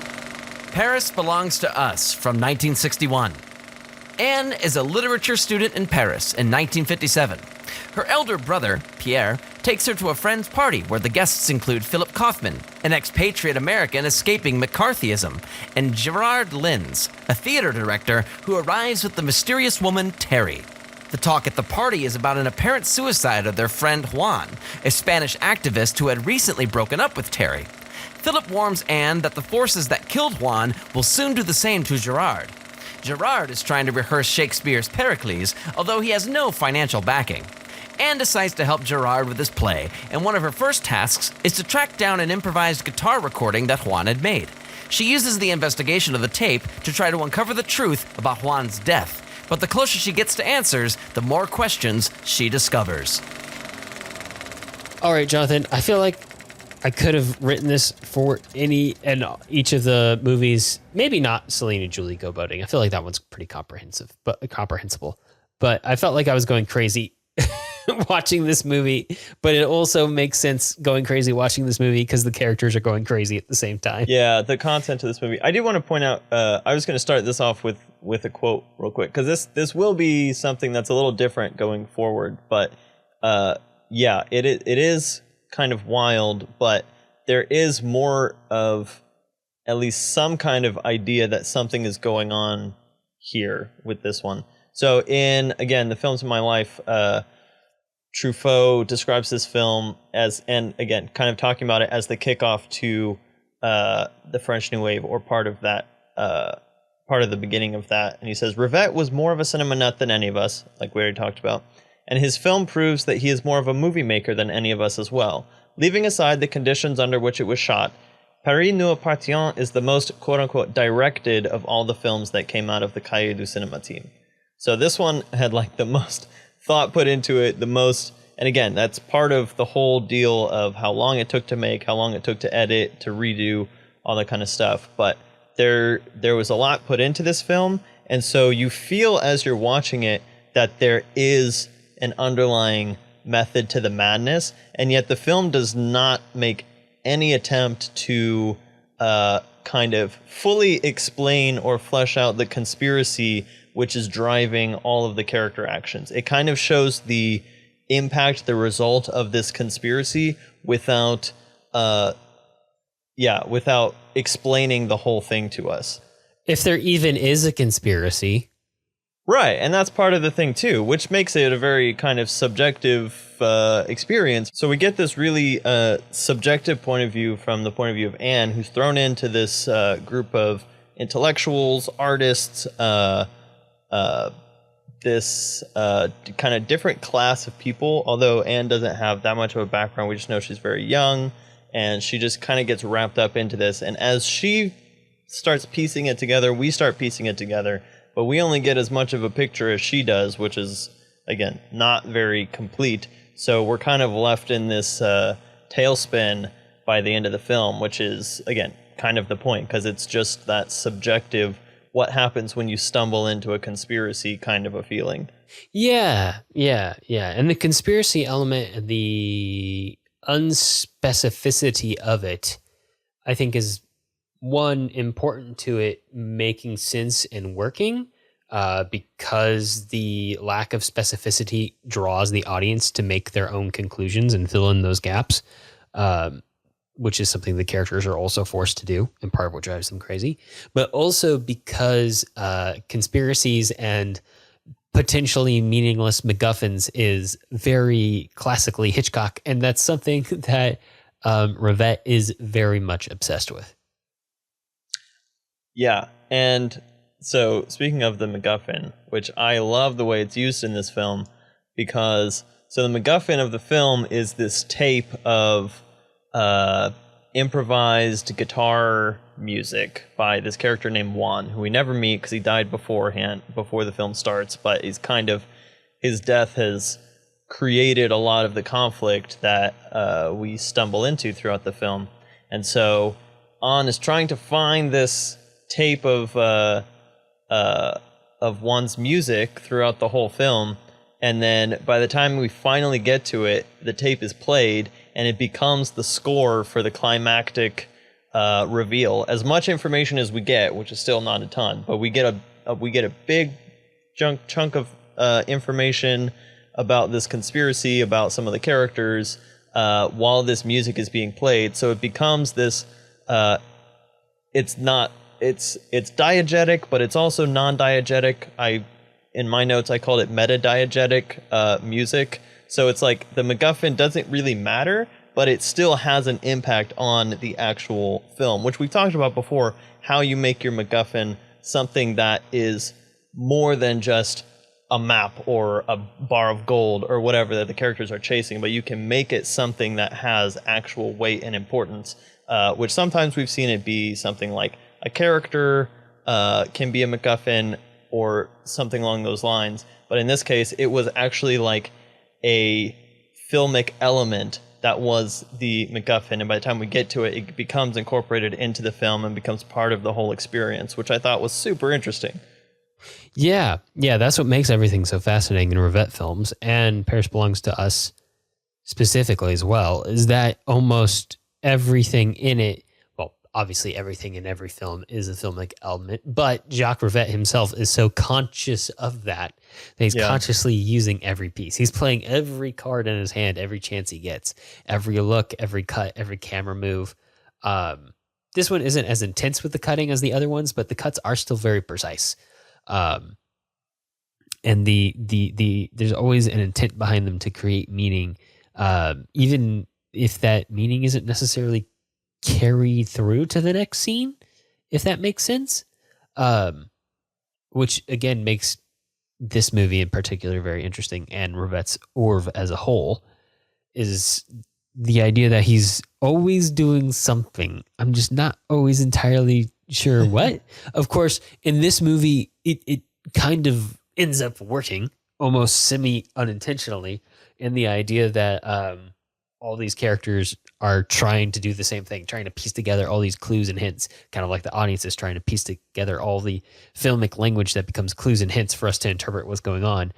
Paris Belongs to Us from 1961. Anne is a literature student in Paris in 1957. Her elder brother, Pierre, takes her to a friend's party where the guests include Philip Kaufman, an expatriate American escaping McCarthyism, and Gerard Lins, a theater director who arrives with the mysterious woman Terry. The talk at the party is about an apparent suicide of their friend Juan, a Spanish activist who had recently broken up with Terry. Philip warns Anne that the forces that killed Juan will soon do the same to Gerard. Gerard is trying to rehearse Shakespeare's Pericles, although he has no financial backing. Anne decides to help Gerard with his play, and one of her first tasks is to track down an improvised guitar recording that Juan had made. She uses the investigation of the tape to try to uncover the truth about Juan's death, but the closer she gets to answers, the more questions she discovers. All right, Jonathan, I feel like I could have written this for any and each of the movies. Maybe not Celine and Julie Go Boating. I feel like that one's pretty comprehensible. But I felt like I was going crazy watching this movie, but it also makes sense going crazy watching this movie because the characters are going crazy at the same time. Yeah, the content of this movie. I do want to point out, I was going to start this off with a quote real quick, because this will be something that's a little different going forward, but yeah, it is kind of wild, but there is more of at least some kind of idea that something is going on here with this one. So in, again, The Films of My Life, Truffaut describes this film as, and again, kind of talking about it as the kickoff to the French New Wave, or part of that, part of the beginning of that. And he says, Rivette was more of a cinema nut than any of us, like we already talked about. And his film proves that he is more of a movie maker than any of us as well. Leaving aside the conditions under which it was shot, Paris nous appartient is the most quote-unquote directed of all the films that came out of the Cahiers du Cinéma team. So this one had like the most thought put into it, the most, and again, that's part of the whole deal of how long it took to make, how long it took to edit, to redo, all that kind of stuff. But there was a lot put into this film, and so you feel as you're watching it that there is an underlying method to the madness, and yet the film does not make any attempt to kind of fully explain or flesh out the conspiracy which is driving all of the character actions. It kind of shows the impact, the result of this conspiracy without without explaining the whole thing to us. If there even is a conspiracy. Right, and that's part of the thing too, which makes it a very kind of subjective experience. So we get this really subjective point of view from the point of view of Anne, who's thrown into this group of intellectuals, artists, this kind of different class of people. Although Anne doesn't have that much of a background, we just know she's very young, and she just kind of gets wrapped up into this. And as she starts piecing it together, we start piecing it together. But we only get as much of a picture as she does, which is, again, not very complete. So we're kind of left in this tailspin by the end of the film, which is, again, kind of the point, because it's just that subjective, what happens when you stumble into a conspiracy kind of a feeling. Yeah. And the conspiracy element, the unspecificity of it, I think is one, important to it making sense and working, because the lack of specificity draws the audience to make their own conclusions and fill in those gaps, which is something the characters are also forced to do, and part of what drives them crazy. But also because conspiracies and potentially meaningless MacGuffins is very classically Hitchcock, and that's something that Rivette is very much obsessed with. Yeah, and so speaking of the MacGuffin, which I love the way it's used in this film, because so the MacGuffin of the film is this tape of improvised guitar music by this character named Juan, who we never meet because he died before the film starts, but he's kind of, his death has created a lot of the conflict that we stumble into throughout the film. And so An is trying to find this tape of Juan's music throughout the whole film, and then by the time we finally get to it, the tape is played and it becomes the score for the climactic reveal. As much information as we get, which is still not a ton, but we get a big chunk of information about this conspiracy, about some of the characters, while this music is being played. So it becomes this. It's diegetic, but it's also non-diegetic. In my notes, I called it meta-diegetic music. So it's like the MacGuffin doesn't really matter, but it still has an impact on the actual film, which we've talked about before, how you make your MacGuffin something that is more than just a map or a bar of gold or whatever that the characters are chasing, but you can make it something that has actual weight and importance, which sometimes we've seen it be something like a character can be a MacGuffin or something along those lines. But in this case, it was actually like a filmic element that was the MacGuffin. And by the time we get to it, it becomes incorporated into the film and becomes part of the whole experience, which I thought was super interesting. Yeah, that's what makes everything so fascinating in Rivette films, and Paris Belongs to Us specifically as well, is that almost everything in it, well, obviously everything in every film is a filmic element, but Jacques Rivette himself is so conscious of that he's consciously using every piece. He's playing every card in his hand, every chance he gets, every look, every cut, every camera move. This one isn't as intense with the cutting as the other ones, but the cuts are still very precise. And the there's always an intent behind them to create meaning, even if that meaning isn't necessarily carried through to the next scene, if that makes sense. Which again makes this movie in particular very interesting, and Rivette's oeuvre as a whole is the idea that he's always doing something. I'm just not always entirely sure what. Of course, in this movie, it kind of ends up working almost semi-unintentionally in the idea that all these characters are trying to do the same thing, trying to piece together all these clues and hints, kind of like the audience is trying to piece together all the filmic language that becomes clues and hints for us to interpret what's going on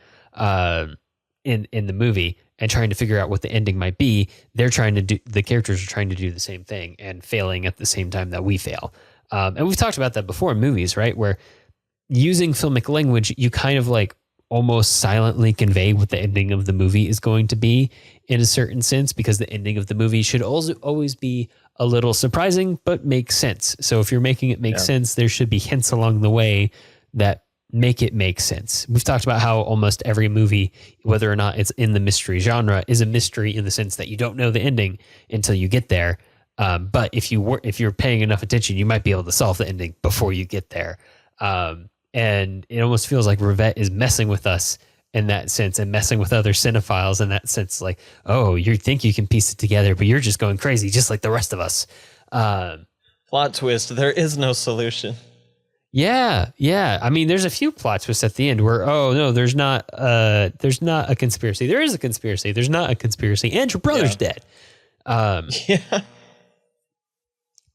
in the movie, and trying to figure out what the ending might be. The characters are trying to do the same thing and failing at the same time that we fail. And we've talked about that before in movies, right? Where using filmic language, you kind of like almost silently convey what the ending of the movie is going to be in a certain sense, because the ending of the movie should also always be a little surprising, but make sense. So if you're making it make sense, there should be hints along the way that make it make sense. We've talked about how almost every movie, whether or not it's in the mystery genre, is a mystery in the sense that you don't know the ending until you get there. But if you're paying enough attention, you might be able to solve the ending before you get there. And it almost feels like Rivette is messing with us in that sense, and messing with other cinephiles in that sense. Like, oh, you think you can piece it together, but you're just going crazy, just like the rest of us. Plot twist: there is no solution. Yeah. I mean, there's a few plot twists at the end where, oh no, there's not a conspiracy. There is a conspiracy. There's not a conspiracy. And your brother's dead. I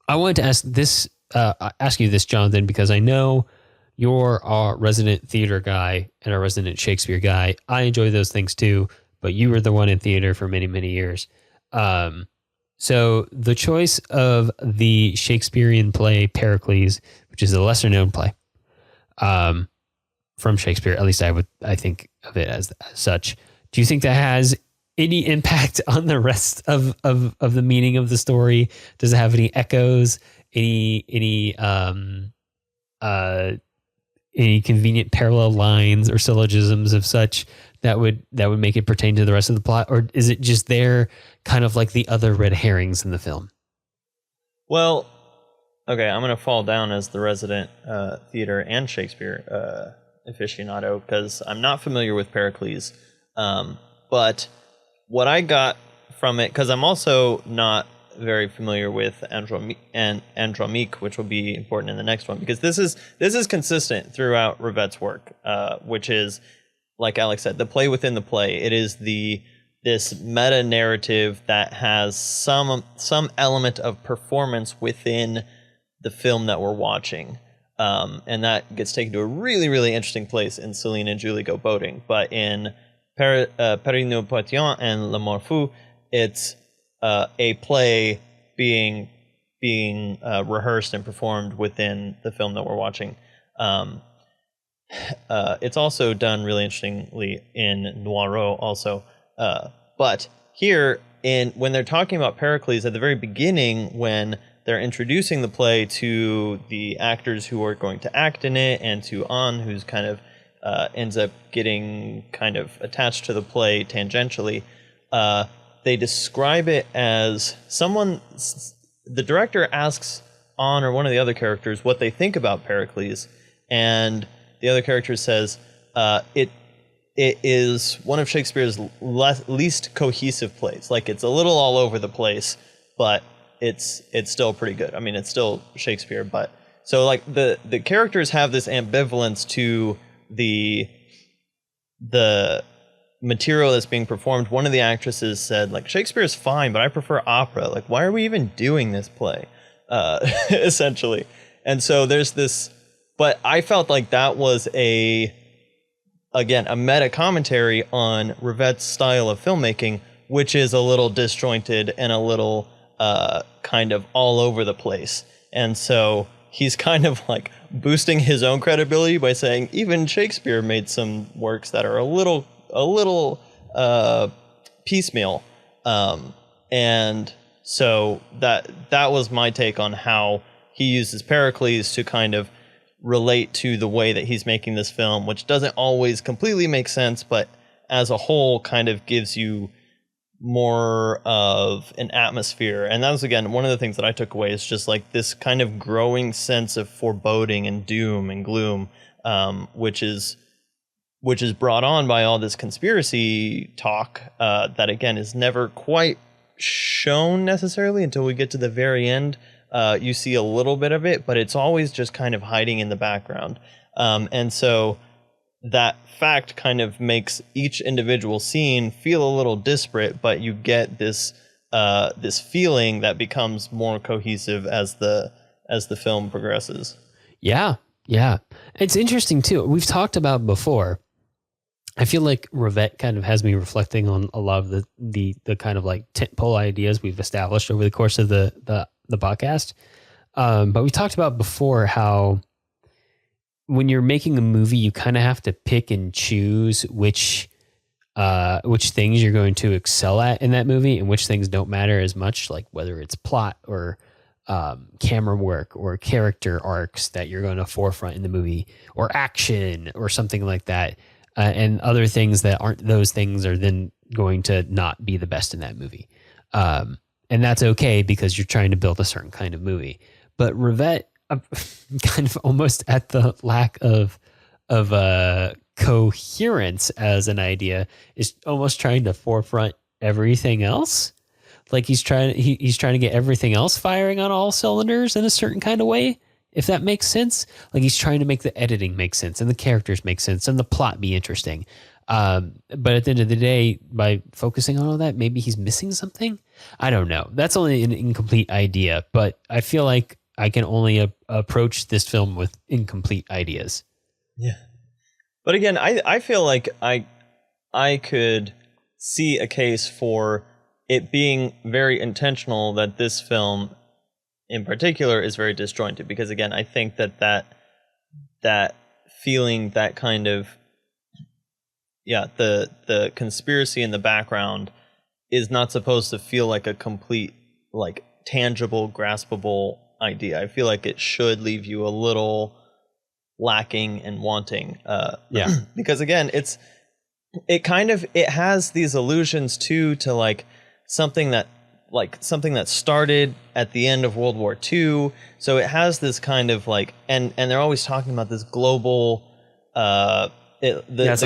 wanted to ask you this, Jonathan, because I know you're our resident theater guy and our resident Shakespeare guy. I enjoy those things too, but you were the one in theater for many, many years. So the choice of the Shakespearean play Pericles, which is a lesser known play from Shakespeare, at least I think of it as such. Do you think that has any impact on the rest of the meaning of the story? Does it have any echoes, any convenient parallel lines or syllogisms of such that would make it pertain to the rest of the plot? Or is it just there kind of like the other red herrings in the film? Well, okay, I'm going to fall down as the resident theater and Shakespeare aficionado, because I'm not familiar with Pericles. But what I got from it, because I'm also not very familiar with Andromique, which will be important in the next one, because this is consistent throughout Rivette's work, which is, like Alex said, the play within the play. It is this meta narrative that has some element of performance within the film that we're watching, and that gets taken to a really, really interesting place in Céline and Julie Go Boating. But in Paris nous Poitions and Le Morpheus, it's a play being rehearsed and performed within the film that we're watching. It's also done really interestingly in Noirot also. But here, when they're talking about Pericles at the very beginning, when they're introducing the play to the actors who are going to act in it, and to Anne, who's kind of ends up getting kind of attached to the play tangentially, they describe it as the director asks Anne or one of the other characters what they think about Pericles, and the other character says, it is one of Shakespeare's least cohesive plays. Like, it's a little all over the place, but it's still pretty good. I mean, it's still Shakespeare, but so like the characters have this ambivalence to the material that's being performed. One of the actresses said, like, Shakespeare's fine, but I prefer opera. Like, why are we even doing this play? Essentially. And so there's this but I felt like that was a meta commentary on Rivette's style of filmmaking, which is a little disjointed and a little kind of all over the place. And so he's kind of like boosting his own credibility by saying even Shakespeare made some works that are a little piecemeal. And so that was my take on how he uses Pericles to kind of relate to the way that he's making this film, which doesn't always completely make sense, but as a whole kind of gives you more of an atmosphere. And that was, again, one of the things that I took away is just like this kind of growing sense of foreboding and doom and gloom, which is brought on by all this conspiracy talk that, again, is never quite shown necessarily until we get to the very end. You see a little bit of it, but it's always just kind of hiding in the background. And so that fact kind of makes each individual scene feel a little disparate, but you get this feeling that becomes more cohesive as the film progresses. Yeah. It's interesting too. We've talked about before. I feel like Rivette kind of has me reflecting on a lot of the kind of like tentpole ideas we've established over the course of the podcast. But we talked about before how when you're making a movie, you kind of have to pick and choose which things you're going to excel at in that movie and which things don't matter as much, like whether it's plot or camera work or character arcs that you're going to forefront in the movie, or action or something like that. And other things that aren't those things are then going to not be the best in that movie. And that's okay because you're trying to build a certain kind of movie. But Rivette, kind of almost at the lack of coherence as an idea, is almost trying to forefront everything else. Like he's trying to get everything else firing on all cylinders in a certain kind of way, if that makes sense. Like he's trying to make the editing make sense and the characters make sense and the plot be interesting. But at the end of the day, by focusing on all that, maybe he's missing something. I don't know. That's only an incomplete idea, but I feel like I can only approach this film with incomplete ideas. Yeah. But again, I feel like I could see a case for it being very intentional that this film in particular is very disjointed, because again, I think that feeling, that kind of, the conspiracy in the background is not supposed to feel like a complete, like tangible, graspable idea. I feel like it should leave you a little lacking and wanting. Because again, it has these allusions to like something that started at the end of World War II. So it has this kind of like, and they're always talking about this global, the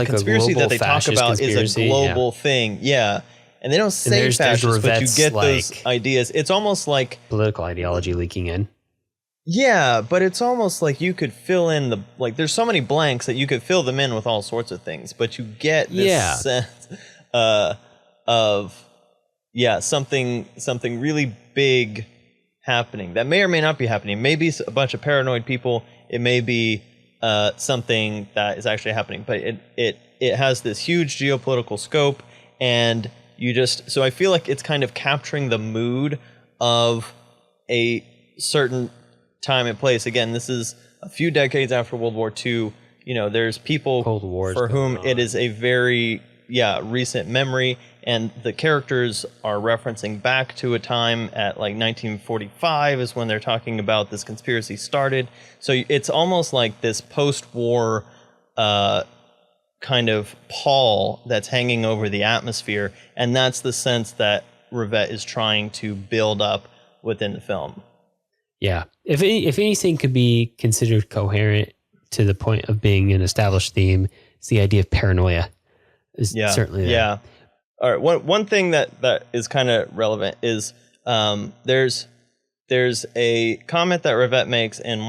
conspiracy that they talk about is a global thing. Yeah. And they don't say fascist, but you get those ideas. It's almost like political ideology leaking in. Yeah, but it's almost like you could fill in there's so many blanks that you could fill them in with all sorts of things, but you get this sense of something really big happening that may or may not be happening. Maybe a bunch of paranoid people. It may be something that is actually happening, but it has this huge geopolitical scope, and so I feel like it's kind of capturing the mood of a certain time and place. Again, this is a few decades after World War II. There's people for whom it is a very recent memory, and the characters are referencing back to a time at like 1945 is when they're talking about this conspiracy started. So it's almost like this post-war kind of pall that's hanging over the atmosphere, and that's the sense that Rivette is trying to build up within the film. Yeah. If anything could be considered coherent to the point of being an established theme, it's the idea of paranoia. Certainly there. Yeah. All right. One thing that is kind of relevant is there's a comment that Rivette makes in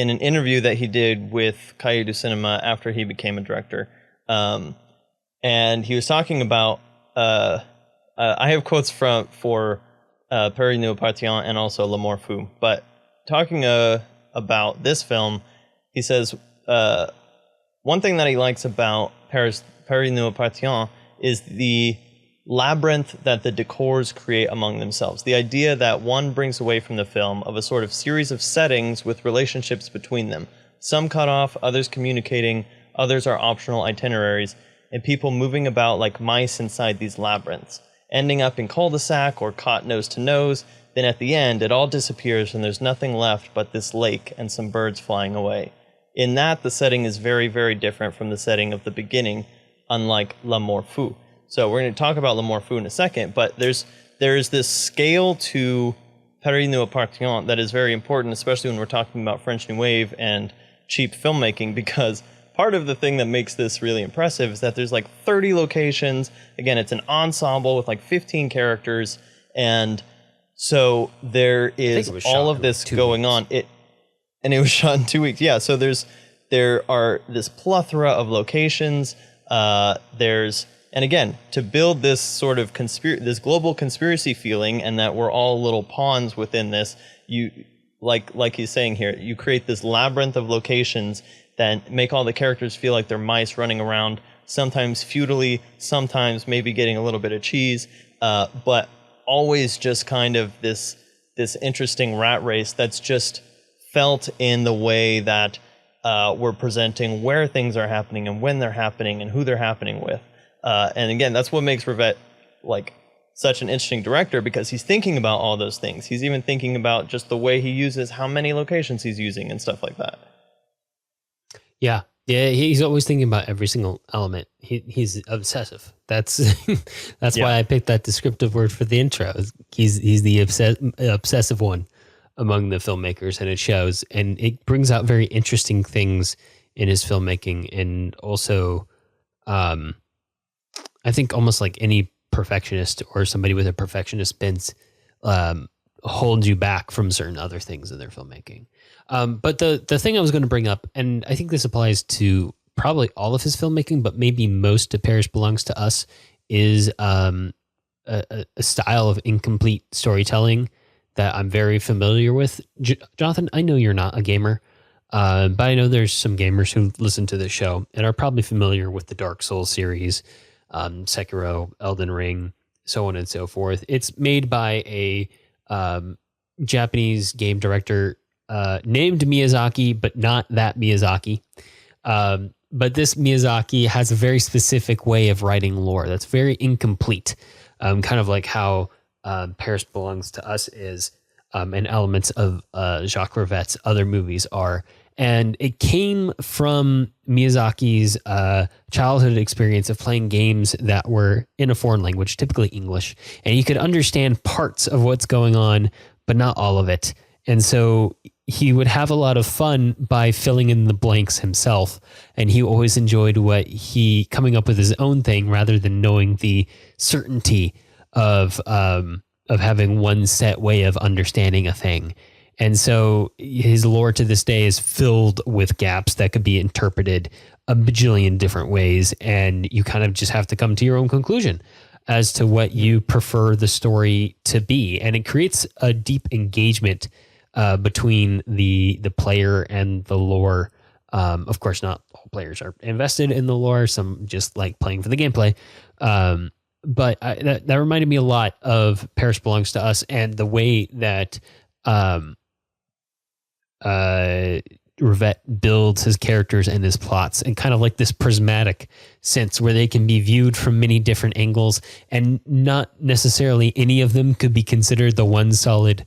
an interview that he did with Cahiers du Cinéma after he became a director. And he was talking about, I have quotes for Paris nous appartient and also L'amour fou, but talking about this film. He says one thing that he likes about Paris nous appartient is the labyrinth that the decors create among themselves. The idea that one brings away from the film of a sort of series of settings with relationships between them. Some cut off, others communicating, others are optional itineraries, and people moving about like mice inside these labyrinths, ending up in cul-de-sac or caught nose to nose. Then at the end, it all disappears and there's nothing left but this lake and some birds flying away. In that, the setting is very, very different from the setting of the beginning, unlike L'Amour Fou. So we're going to talk about L'Amour Fou in a second, but there's this scale to Paris nous appartient that is very important, especially when we're talking about French New Wave and cheap filmmaking, because part of the thing that makes this really impressive is that there's like 30 locations. Again, it's an ensemble with like 15 characters, and so there is all of this going on. And it was shot in 2 weeks. Yeah, so there are this plethora of locations. And again, to build this sort of this global conspiracy feeling, and that we're all little pawns within this, you like he's saying here, you create this labyrinth of locations that make all the characters feel like they're mice running around, sometimes futilely, sometimes maybe getting a little bit of cheese, but always just kind of this interesting rat race that's just felt in the way that we're presenting where things are happening and when they're happening and who they're happening with. And again, that's what makes Rivette like such an interesting director, because he's thinking about all those things. He's even thinking about just the way he uses, how many locations he's using and stuff like that. Yeah, he's always thinking about every single element. He's obsessive. That's why I picked that descriptive word for the intro. He's the obsessive one among the filmmakers, and it shows. And it brings out very interesting things in his filmmaking, and also, I think almost like any perfectionist or somebody with a perfectionist bent holds you back from certain other things in their filmmaking. But the thing I was going to bring up, and I think this applies to probably all of his filmmaking, but maybe most to Paris Belongs to Us, is a style of incomplete storytelling that I'm very familiar with. Jonathan, I know you're not a gamer, but I know there's some gamers who listen to this show and are probably familiar with the Dark Souls series, Sekiro, Elden Ring, so on and so forth. It's made by a Japanese game director named Miyazaki, but not that Miyazaki. But this Miyazaki has a very specific way of writing lore that's very incomplete, kind of like how Paris Belongs to Us is, and elements of Jacques Rivette's other movies are. And it came from Miyazaki's childhood experience of playing games that were in a foreign language, typically English, and he could understand parts of what's going on, but not all of it. And so he would have a lot of fun by filling in the blanks himself, and he always enjoyed coming up with his own thing rather than knowing the certainty of having one set way of understanding a thing. And so his lore to this day is filled with gaps that could be interpreted a bajillion different ways, and you kind of just have to come to your own conclusion as to what you prefer the story to be. And it creates a deep engagement between the player and the lore. Of course, not all players are invested in the lore. Some just like playing for the gameplay. But that reminded me a lot of Paris Belongs to Us, and the way that Rivette builds his characters and his plots in kind of like this prismatic sense where they can be viewed from many different angles, and not necessarily any of them could be considered the one solid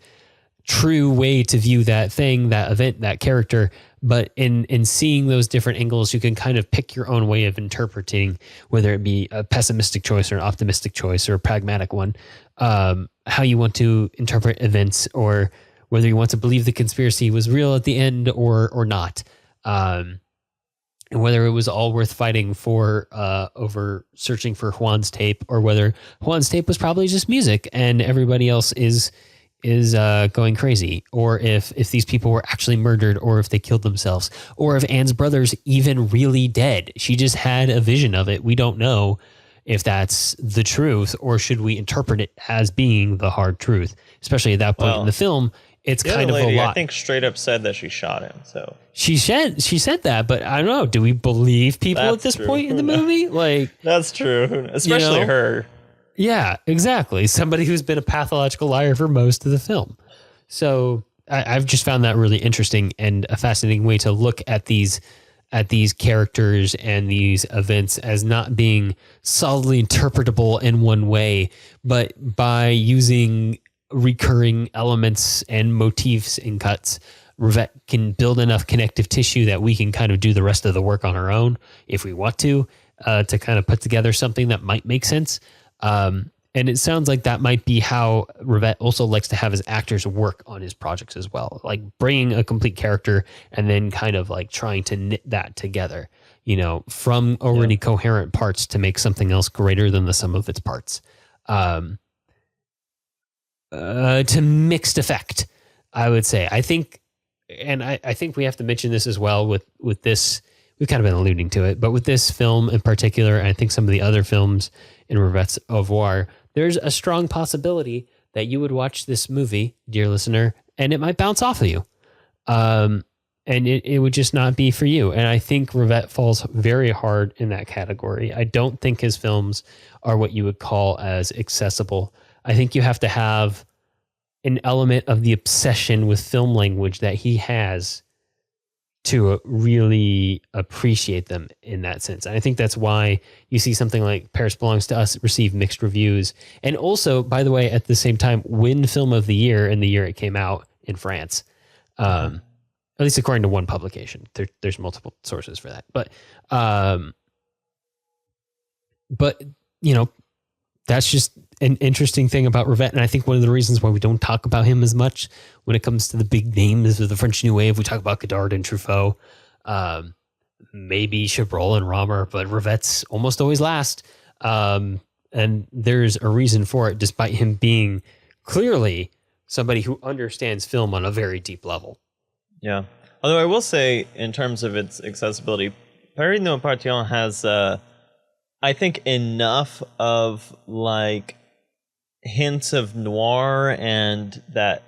true way to view that thing, that event, that character. But in seeing those different angles, you can kind of pick your own way of interpreting, whether it be a pessimistic choice or an optimistic choice or a pragmatic one, how you want to interpret events, or whether you want to believe the conspiracy was real at the end or not. And whether it was all worth fighting for over searching for Juan's tape, or whether Juan's tape was probably just music and everybody else is going crazy, or if these people were actually murdered, or if they killed themselves, or if Anne's brother's even really dead. She just had a vision of it. We don't know if that's the truth, or should we interpret it as being the hard truth, especially at that point in the film. it's the kind of lady, a lot. I think straight up said that she shot him. So she said that, but I don't know. Do we believe people at this point in the movie? Like, that's true, especially her. Yeah, exactly. Somebody who's been a pathological liar for most of the film. So I've just found that really interesting and a fascinating way to look at these characters and these events as not being solidly interpretable in one way, but by using recurring elements and motifs and cuts, Rivette can build enough connective tissue that we can kind of do the rest of the work on our own if we want to kind of put together something that might make sense. And it sounds like that might be how Rivette also likes to have his actors work on his projects as well, like bringing a complete character and then kind of like trying to knit that together, from already coherent parts to make something else greater than the sum of its parts. To mixed effect, I would say. I think we have to mention this as well with this. We've kind of been alluding to it, but with this film in particular, and I think some of the other films in Rivette's oeuvre, there's a strong possibility that you would watch this movie, dear listener, and it might bounce off of you. And it would just not be for you. And I think Rivette falls very hard in that category. I don't think his films are what you would call as accessible. I think you have to have an element of the obsession with film language that he has to really appreciate them in that sense. And I think that's why you see something like Paris Belongs to Us receive mixed reviews. And also, by the way, at the same time, win Film of the Year in the year it came out in France. At least according to one publication. There's multiple sources for that. But that's just an interesting thing about Rivette. And I think one of the reasons why we don't talk about him as much when it comes to the big names of the French New Wave, we talk about Godard and Truffaut, maybe Chabrol and Romer, but Rivette's almost always last. And there's a reason for it, despite him being clearly somebody who understands film on a very deep level. Yeah. Although I will say, in terms of its accessibility, Paris nous appartient has, I think, enough of like hints of noir and that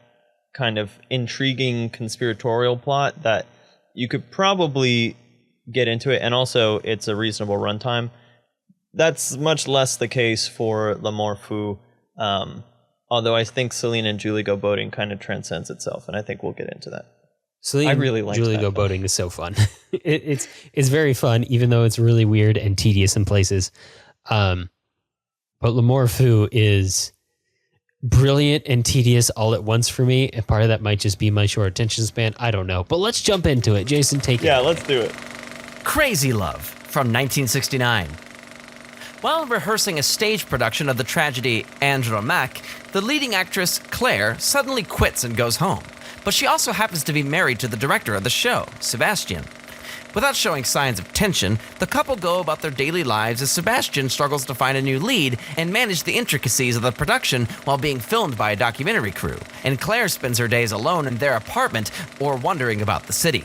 kind of intriguing conspiratorial plot that you could probably get into it. And also, it's a reasonable runtime. That's much less the case for L'Amour Fou. Although I think Celine and Julie Go Boating kind of transcends itself, and I think we'll get into that. Celine, I really like Julie Go Boating is so fun. It's very fun, even though it's really weird and tedious in places. But L'Amour Fou is brilliant and tedious all at once for me. And part of that might just be my short attention span. I don't know. But let's jump into it. Jason, take it. Yeah, let's do it. Crazy Love from 1969. While rehearsing a stage production of the tragedy Andromaque, the leading actress, Claire, suddenly quits and goes home. But she also happens to be married to the director of the show, Sebastian. Without showing signs of tension, the couple go about their daily lives as Sebastian struggles to find a new lead and manage the intricacies of the production while being filmed by a documentary crew, and Claire spends her days alone in their apartment or wandering about the city.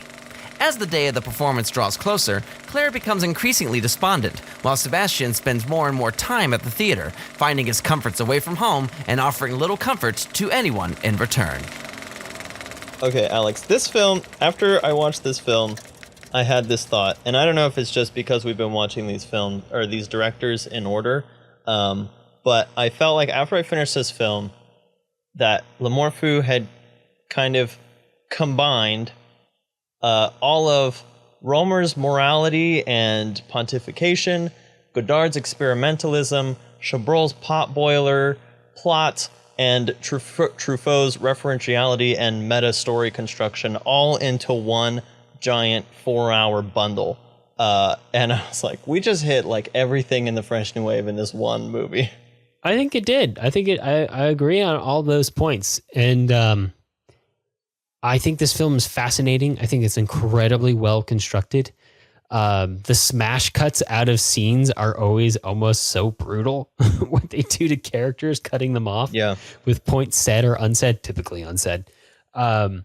As the day of the performance draws closer, Claire becomes increasingly despondent, while Sebastian spends more and more time at the theater, finding his comforts away from home and offering little comfort to anyone in return. Okay, Alex, this film, after I watched this film, I had this thought, and I don't know if it's just because we've been watching these films, or these directors in order, but I felt like after I finished this film, that L'Amour Fou had kind of combined all of Romer's morality and pontification, Godard's experimentalism, Chabrol's potboiler plot, and Truffaut's referentiality and meta-story construction all into one giant 4-hour bundle. And I was like, we just hit like everything in the French New Wave in this one movie. I think it did. I agree on all those points. And I think this film is fascinating. I think it's incredibly well constructed. The smash cuts out of scenes are always almost so brutal. What they do to characters, cutting them off with points said or unsaid, typically unsaid. But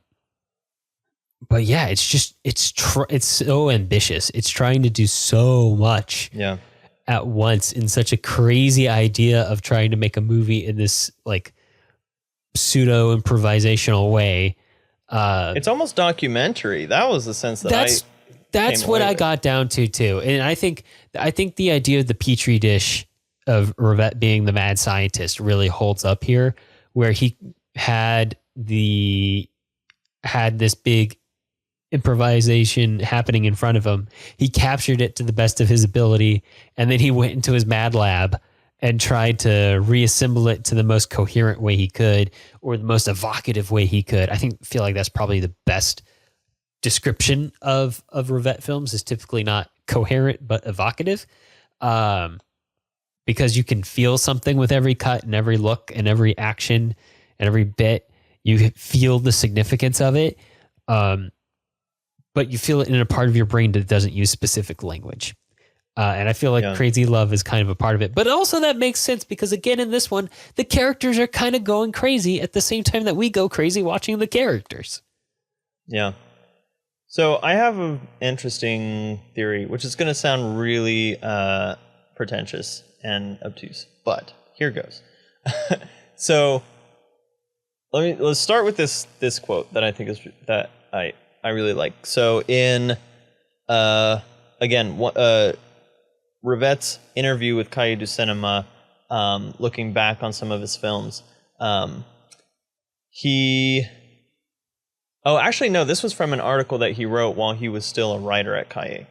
yeah, it's so ambitious. It's trying to do so much at once in such a crazy idea of trying to make a movie in this like pseudo improvisational way. It's almost documentary. That was the sense that's what I got down to too. And I think the idea of the petri dish of Rivette being the mad scientist really holds up here, where he had this big improvisation happening in front of him. He captured it to the best of his ability, and then he went into his mad lab and tried to reassemble it to the most coherent way he could, or the most evocative way he could. Feel like that's probably the best description of Rivette films, is typically not coherent but evocative, because you can feel something with every cut and every look and every action and every bit. You feel the significance of it, but you feel it in a part of your brain that doesn't use specific language. And I feel like Crazy Love is kind of a part of it. But also that makes sense because, again, in this one, the characters are kind of going crazy at the same time that we go crazy watching the characters. Yeah. So I have an interesting theory, which is going to sound really pretentious and obtuse, but here goes. So let's start with this quote that I think is that I really like. So in Rivette's interview with Cahiers du Cinéma, looking back on some of his films, this was from an article that he wrote while he was still a writer at Cahiers.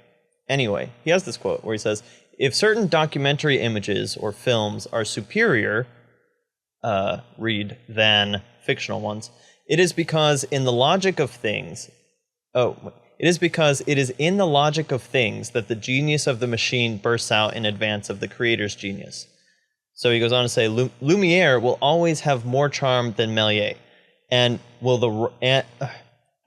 Anyway, he has this quote where he says, "If certain documentary images or films are superior, read, than fictional ones, it is because in the logic of things, it is because it is in the logic of things that the genius of the machine bursts out in advance of the creator's genius." So he goes on to say, Lumiere will always have more charm than Méliès, and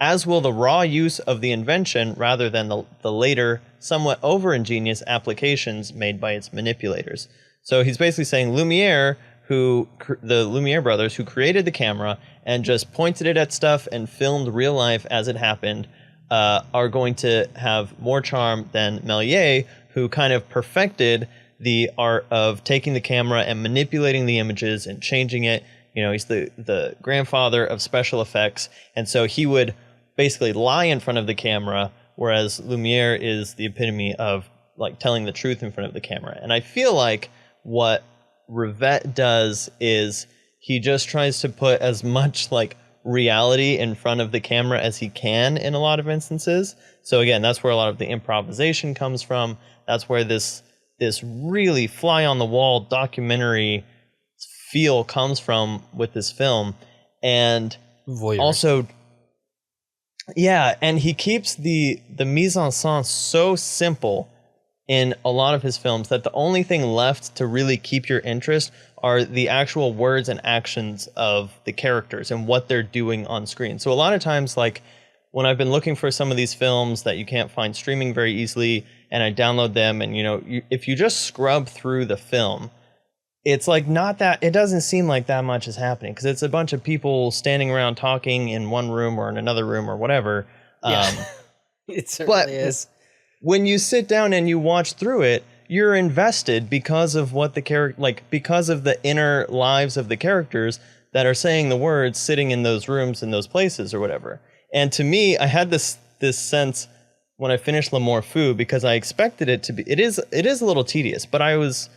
as will the raw use of the invention rather than the later, somewhat over-ingenious applications made by its manipulators. So he's basically saying Lumiere, the Lumiere brothers, who created the camera and just pointed it at stuff and filmed real life as it happened, are going to have more charm than Méliès, who kind of perfected the art of taking the camera and manipulating the images and changing it. You know, he's the grandfather of special effects, and so he would basically lie in front of the camera, whereas Lumiere is the epitome of like telling the truth in front of the camera. And I feel like what Rivette does is he just tries to put as much like reality in front of the camera as he can in a lot of instances. So again, that's where a lot of the improvisation comes from. That's where this really fly on the wall documentary feel comes from with this film. And Voyeur. Also, yeah, and he keeps the mise en scène so simple in a lot of his films that the only thing left to really keep your interest are the actual words and actions of the characters and what they're doing on screen. So a lot of times, like when I've been looking for some of these films that you can't find streaming very easily, and I download them, and if you just scrub through the film, it's like it doesn't seem like that much is happening because it's a bunch of people standing around talking in one room or in another room or whatever. Yeah. It certainly is. When you sit down and you watch through it, you're invested because of what because of the inner lives of the characters that are saying the words, sitting in those rooms in those places or whatever. And to me, I had this sense when I finished L'Amour Fou, because I expected it to be. It is a little tedious, but I was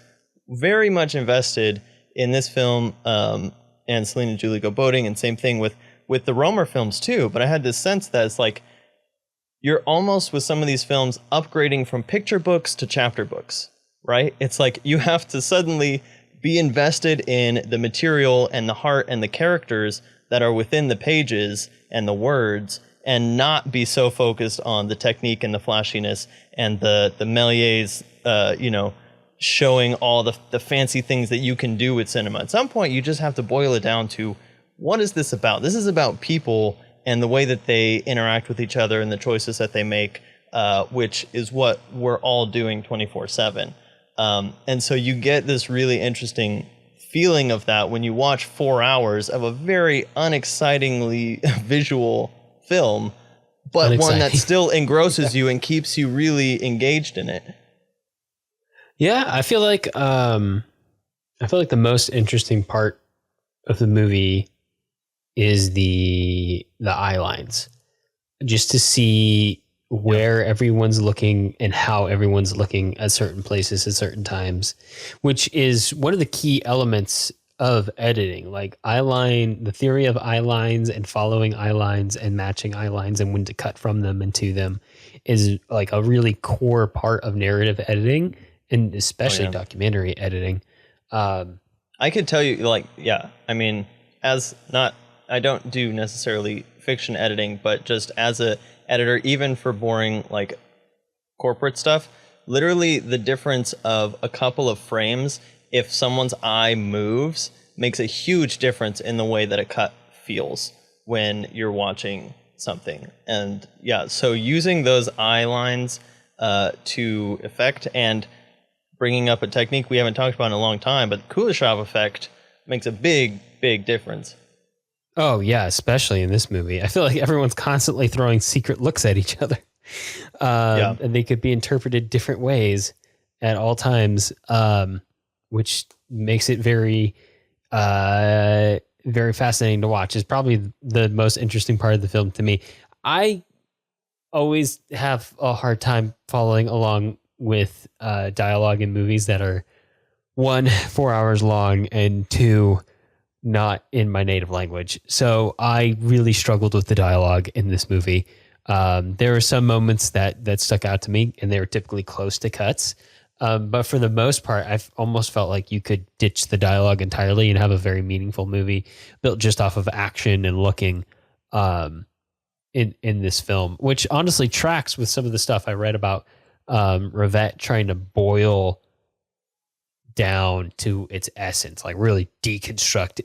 very much invested in this film, and Celine and Julie Go Boating, and same thing with the Romer films too. But I had this sense that it's like you're almost with some of these films upgrading from picture books to chapter books, right? It's like you have to suddenly be invested in the material and the heart and the characters that are within the pages and the words, and not be so focused on the technique and the flashiness and the Méliès, showing all the fancy things that you can do with cinema. At some point, you just have to boil it down to, what is this about? This is about people and the way that they interact with each other and the choices that they make, which is what we're all doing 24/7. And so you get this really interesting feeling of that when you watch 4 hours of a very unexcitingly visual film, but one that still engrosses you and keeps you really engaged in it. Yeah, I feel like the most interesting part of the movie is the eye lines, just to see where everyone's looking and how everyone's looking at certain places at certain times, which is one of the key elements of editing. Like the theory of eye lines and following eye lines and matching eye lines and when to cut from them and to them is like a really core part of narrative editing, and especially documentary editing. I could tell you, I mean, I don't do necessarily fiction editing, but just as a editor, even for boring like corporate stuff, literally the difference of a couple of frames, if someone's eye moves, makes a huge difference in the way that a cut feels when you're watching something. And so using those eye lines to effect, and bringing up a technique we haven't talked about in a long time, but the Kuleshov effect makes a big, big difference. Oh, yeah, especially in this movie. I feel like everyone's constantly throwing secret looks at each other. And they could be interpreted different ways at all times, which makes it very, very fascinating to watch. It's probably the most interesting part of the film to me. I always have a hard time following along with dialogue in movies that are 1, 4 hours long, and 2, not in my native language. So I really struggled with the dialogue in this movie. There were some moments that stuck out to me, and they were typically close to cuts. But for the most part, I've almost felt like you could ditch the dialogue entirely and have a very meaningful movie built just off of action and looking in this film, which honestly tracks with some of the stuff I read about Rivette trying to boil down to its essence, like really deconstruct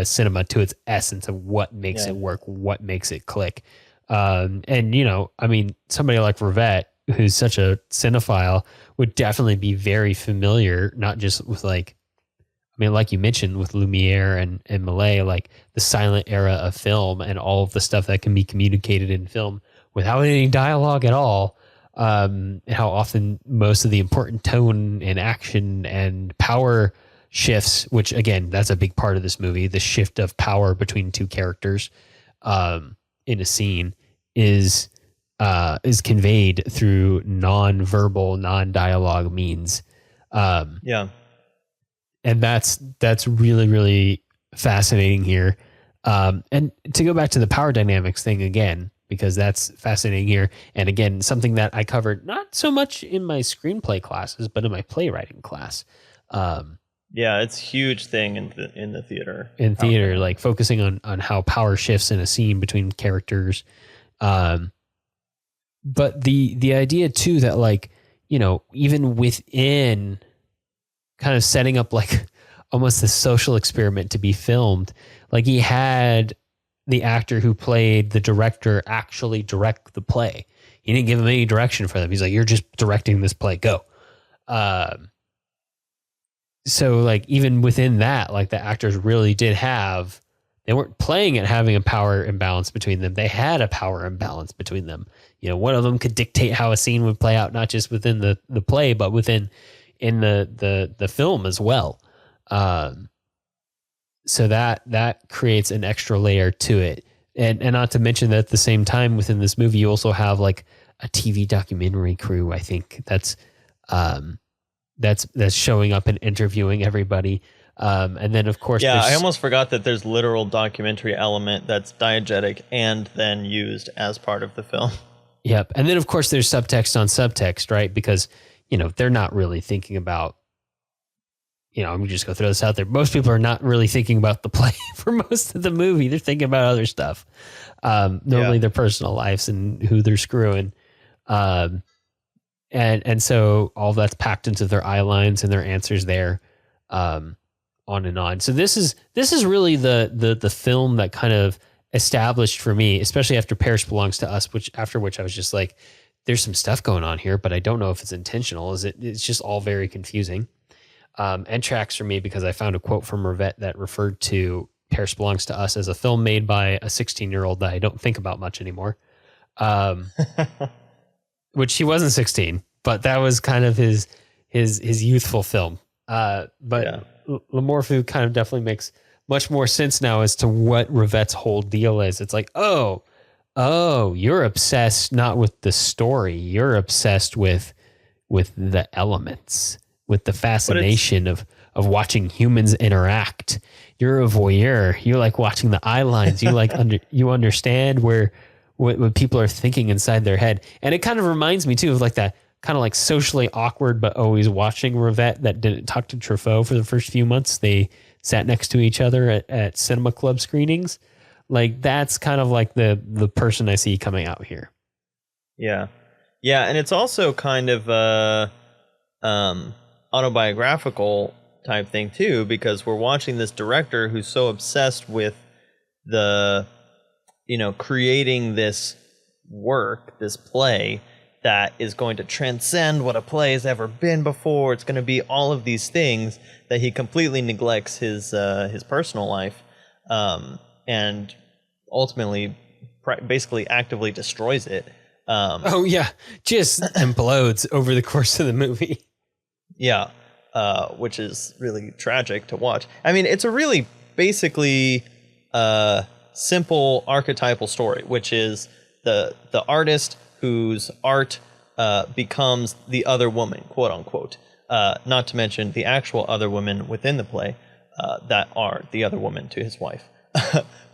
cinema to its essence of what makes it work, what makes it click. And, I mean, somebody like Rivette, who's such a cinephile, would definitely be very familiar, not just with like you mentioned with Lumiere and Mallet, like the silent era of film and all of the stuff that can be communicated in film without any dialogue at all. And how often most of the important tone and action and power shifts, which again, that's a big part of this movie, the shift of power between two characters in a scene is conveyed through non-verbal, non-dialogue means. And that's really, really fascinating here. And to go back to the power dynamics thing again, because that's fascinating here. And again, something that I covered not so much in my screenplay classes, but in my playwriting class. It's a huge thing in the theater. In theater, like focusing on how power shifts in a scene between characters. But the idea too that like, even within kind of setting up like almost this social experiment to be filmed, like he had the actor who played the director actually direct the play. He didn't give him any direction for them. He's like, you're just directing this play, go. So like even within that, like the actors really did they weren't playing at having a power imbalance between them. They had a power imbalance between them. One of them could dictate how a scene would play out, not just within the play, but in the film as well. So that creates an extra layer to it. And not to mention that at the same time within this movie, you also have like a TV documentary crew, I think, that's showing up and interviewing everybody. And then of course, I almost forgot that there's literal documentary element that's diegetic and then used as part of the film. Yep. And then of course there's subtext on subtext, right? Because, they're not really thinking about, I'm just going to throw this out there. Most people are not really thinking about the play for most of the movie. They're thinking about other stuff. Normally their personal lives and who they're screwing. And so all that's packed into their eye lines and their answers there, on and on. So this is really the film that kind of established for me, especially after Paris Belongs to Us, after which I was just like, there's some stuff going on here, but I don't know if it's intentional. It's just all very confusing. And tracks for me because I found a quote from Rivette that referred to Paris Belongs to Us as a film made by a 16-year-old that I don't think about much anymore. Which he wasn't 16, but that was kind of his youthful film. But Lamorfu kind of definitely makes much more sense now as to what Rivette's whole deal is. It's like, oh, you're obsessed not with the story. You're obsessed with the elements, with the fascination of watching humans interact. You're a voyeur. You like watching the eye lines. You like you understand what people are thinking inside their head. And it kind of reminds me too of like that kind of like socially awkward, but always watching Rivette that didn't talk to Truffaut for the first few months. They sat next to each other at cinema club screenings. Like that's kind of like the person I see coming out here. Yeah. Yeah. And it's also kind of autobiographical type thing too, because we're watching this director who's so obsessed with creating this work, this play that is going to transcend what a play has ever been before. It's going to be all of these things that he completely neglects his personal life, and ultimately, basically, actively destroys it. Just implodes over the course of the movie. Yeah, which is really tragic to watch. I mean, it's a really basically simple archetypal story, which is the artist whose art becomes the other woman, quote unquote. Not to mention the actual other women within the play that are the other woman to his wife.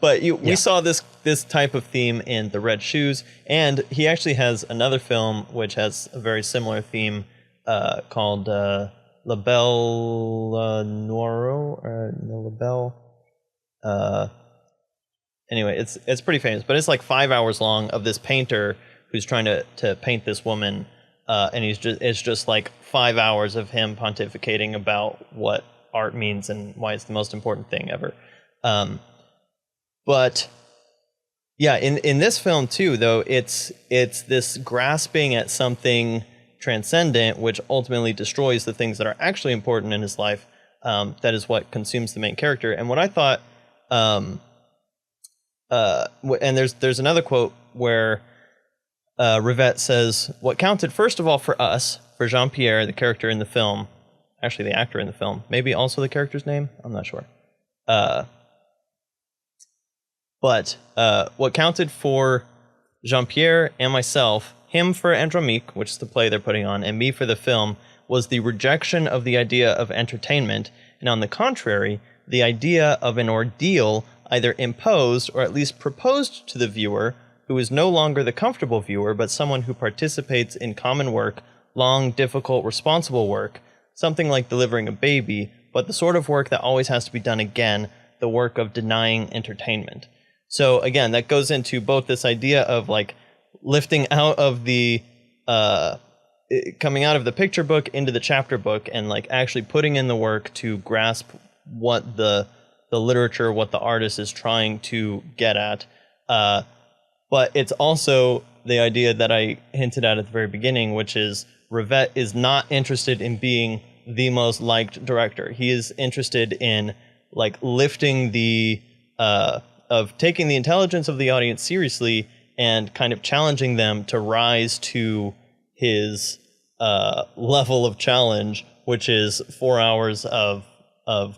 But we saw this type of theme in The Red Shoes, and he actually has another film which has a very similar theme called La Belle Noire, or La Belle. Anyway, it's pretty famous, but it's like 5 hours long of this painter who's trying to paint this woman, and it's just like 5 hours of him pontificating about what art means and why it's the most important thing ever. But yeah, in this film too, though, it's this grasping at something transcendent, which ultimately destroys the things that are actually important in his life. That is what consumes the main character. And what I thought, and there's another quote where Rivette says, "What counted first of all for us, for Jean-Pierre, the character in the film, actually the actor in the film, maybe also the character's name, I'm not sure. But what counted for Jean-Pierre and myself, him for Andromique, which is the play they're putting on, and me for the film, was the rejection of the idea of entertainment, and on the contrary, the idea of an ordeal either imposed or at least proposed to the viewer, who is no longer the comfortable viewer, but someone who participates in common work, long, difficult, responsible work, something like delivering a baby, but the sort of work that always has to be done again, the work of denying entertainment." So again, that goes into both this idea of like lifting out of the coming out of the picture book into the chapter book, and like actually putting in the work to grasp what the literature, what the artist is trying to get at. But it's also the idea that I hinted at the very beginning, which is Rivette is not interested in being the most liked director. He is interested in like lifting the of taking the intelligence of the audience seriously and kind of challenging them to rise to his level of challenge, which is 4 hours of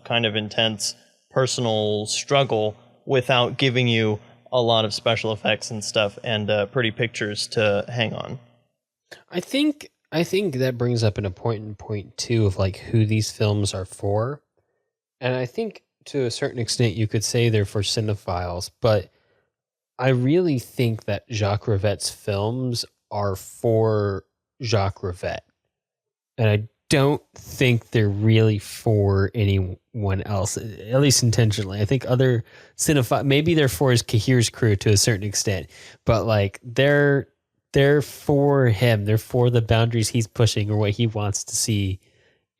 kind of intense personal struggle without giving you a lot of special effects and stuff and pretty pictures to hang on. I think that brings up an important point too of like who these films are for. And I think to a certain extent you could say they're for cinephiles, but I really think that Jacques Rivette's films are for Jacques Rivette. And I don't think they're really for anyone else, at least intentionally. I think other cinephiles, maybe they're for his Cahiers crew to a certain extent, but like they're for him. They're for the boundaries he's pushing or what he wants to see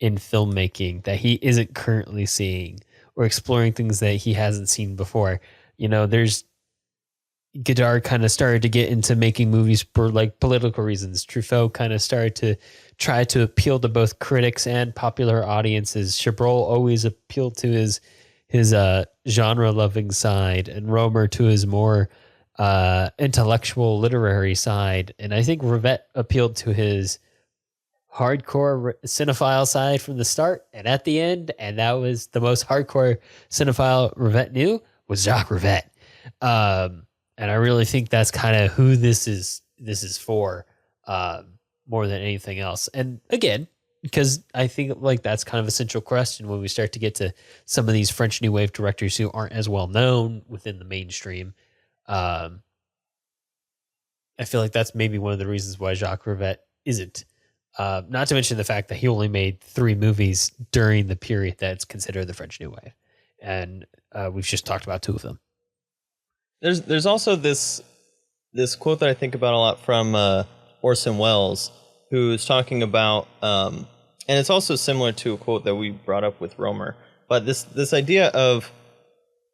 in filmmaking that he isn't currently seeing, or exploring things that he hasn't seen before. You know, Godard kind of started to get into making movies for like political reasons. Truffaut kind of started to try to appeal to both critics and popular audiences. Chabrol always appealed to his genre loving side, and Romer to his more intellectual literary side. And I think Rivette appealed to his hardcore cinephile side from the start and at the end, and that was the most hardcore cinephile Rivette knew was Jacques Rivette. And I really think that's kind of who this is for, more than anything else. And again, because I think like that's kind of a central question when we start to get to some of these French New Wave directors who aren't as well known within the mainstream. I feel like that's maybe one of the reasons why Jacques Rivette isn't. Not to mention the fact that he only made 3 movies during the period that's considered the French New Wave. And we've just talked about 2 of them. There's also this quote that I think about a lot from Orson Welles, who's talking about, and it's also similar to a quote that we brought up with Romer, but this idea of,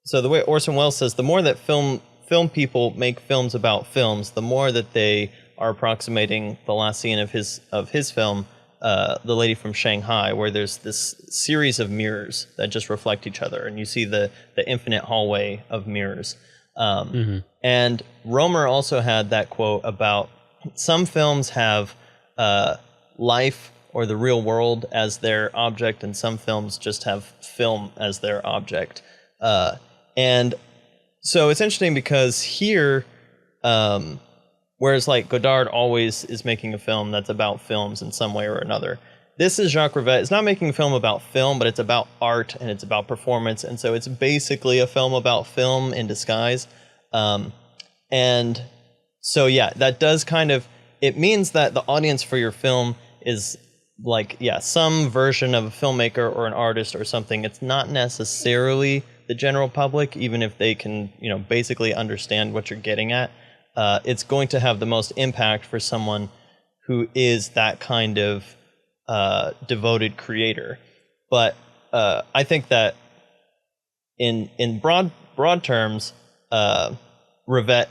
so the way Orson Welles says, the more that film people make films about films, the more that they are approximating the last scene of his film, The Lady from Shanghai, where there's this series of mirrors that just reflect each other, and you see the infinite hallway of mirrors. And Romer also had that quote about some films have life or the real world as their object, and some films just have film as their object. And so it's interesting because here, whereas like Godard always is making a film that's about films in some way or another, this is Jacques Rivette. It's not making a film about film, but it's about art and it's about performance. And so it's basically a film about film in disguise. And so, yeah, that does kind of, it means that the audience for your film is like, yeah, some version of a filmmaker or an artist or something. It's not necessarily the general public, even if they can, basically understand what you're getting at. It's going to have the most impact for someone who is that kind of devoted creator. But I think that in broad terms, Rivette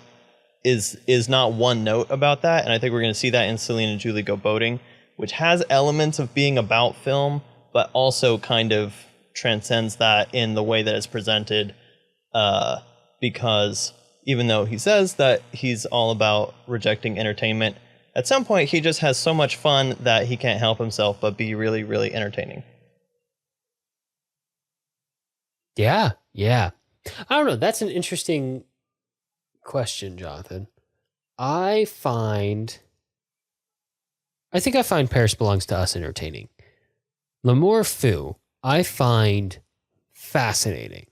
is not one note about that, and I think we're going to see that in Celine and Julie Go Boating, which has elements of being about film, but also kind of transcends that in the way that it's presented, because even though he says that he's all about rejecting entertainment, at some point he just has so much fun that he can't help himself but be really, really entertaining. Yeah. I don't know. That's an interesting question, Jonathan. I think I find Paris Belongs to Us entertaining. L'Amour Fou, I find fascinating.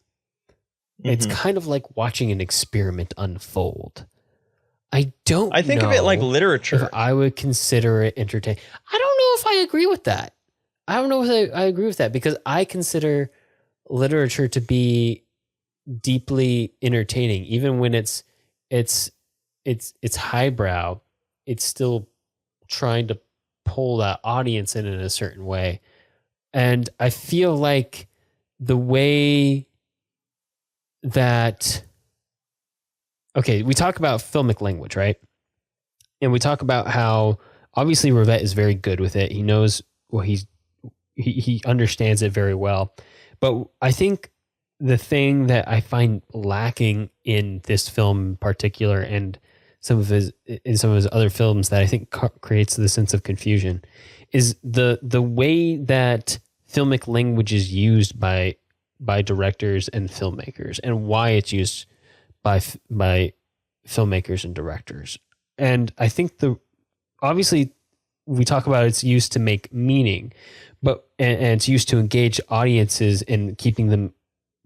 It's kind of like watching an experiment unfold. I think of it like literature. If I would consider it entertaining. I don't know if I agree with that. I don't know if I agree with that, because I consider literature to be deeply entertaining, even when it's highbrow. It's still trying to pull that audience in a certain way, and I feel like the way that, okay, we talk about filmic language, right? And we talk about how obviously Rivette is very good with it. He knows what he understands it very well. But I think the thing that I find lacking in this film in particular, and some of his other films, that I think creates the sense of confusion, is the way that filmic language is used by directors and filmmakers, and why it's used by filmmakers and directors. And I think obviously we talk about it's used to make meaning, but and it's used to engage audiences and keeping them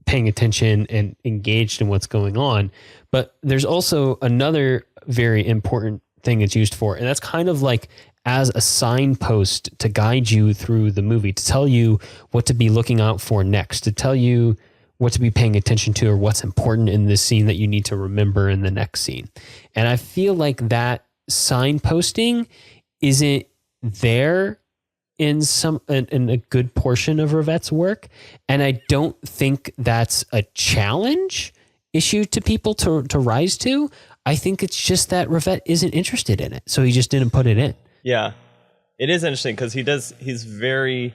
paying attention and engaged in what's going on. But there's also another very important thing it's used for, and that's kind of like as a signpost to guide you through the movie, to tell you what to be looking out for next, to tell you what to be paying attention to, or what's important in this scene that you need to remember in the next scene. And I feel like that signposting isn't there in a good portion of Rivette's work. And I don't think that's a challenge issue to people to rise to. I think it's just that Rivette isn't interested in it, so he just didn't put it in. Yeah, it is interesting because he's very